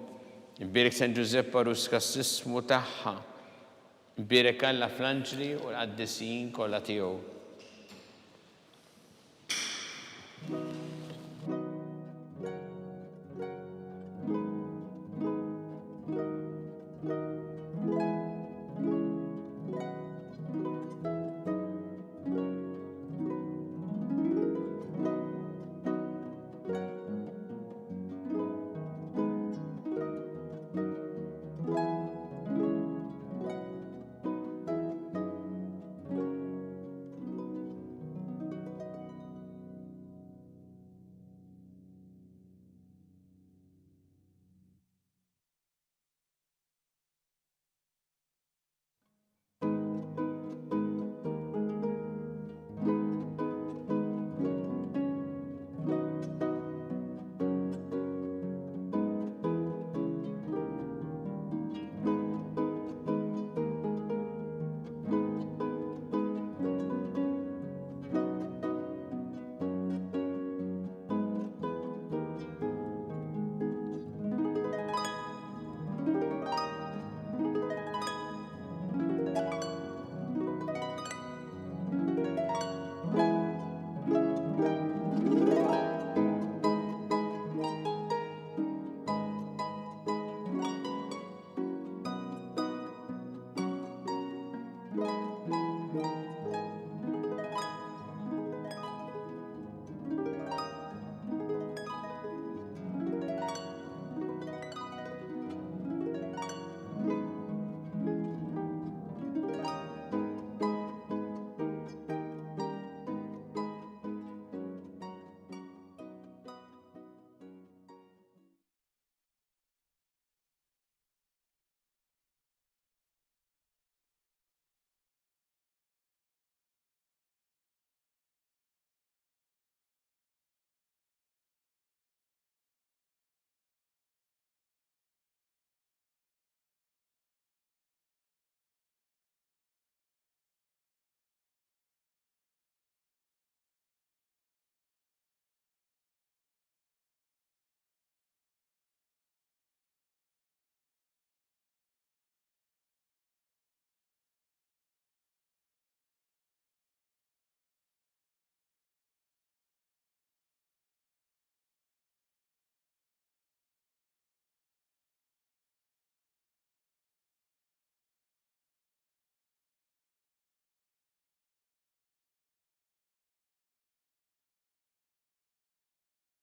Imbirek San Giuseppe Arus kassismu tagħha. Imbirek Alla fl-anġli u l-qaddisin kollha tiegħu.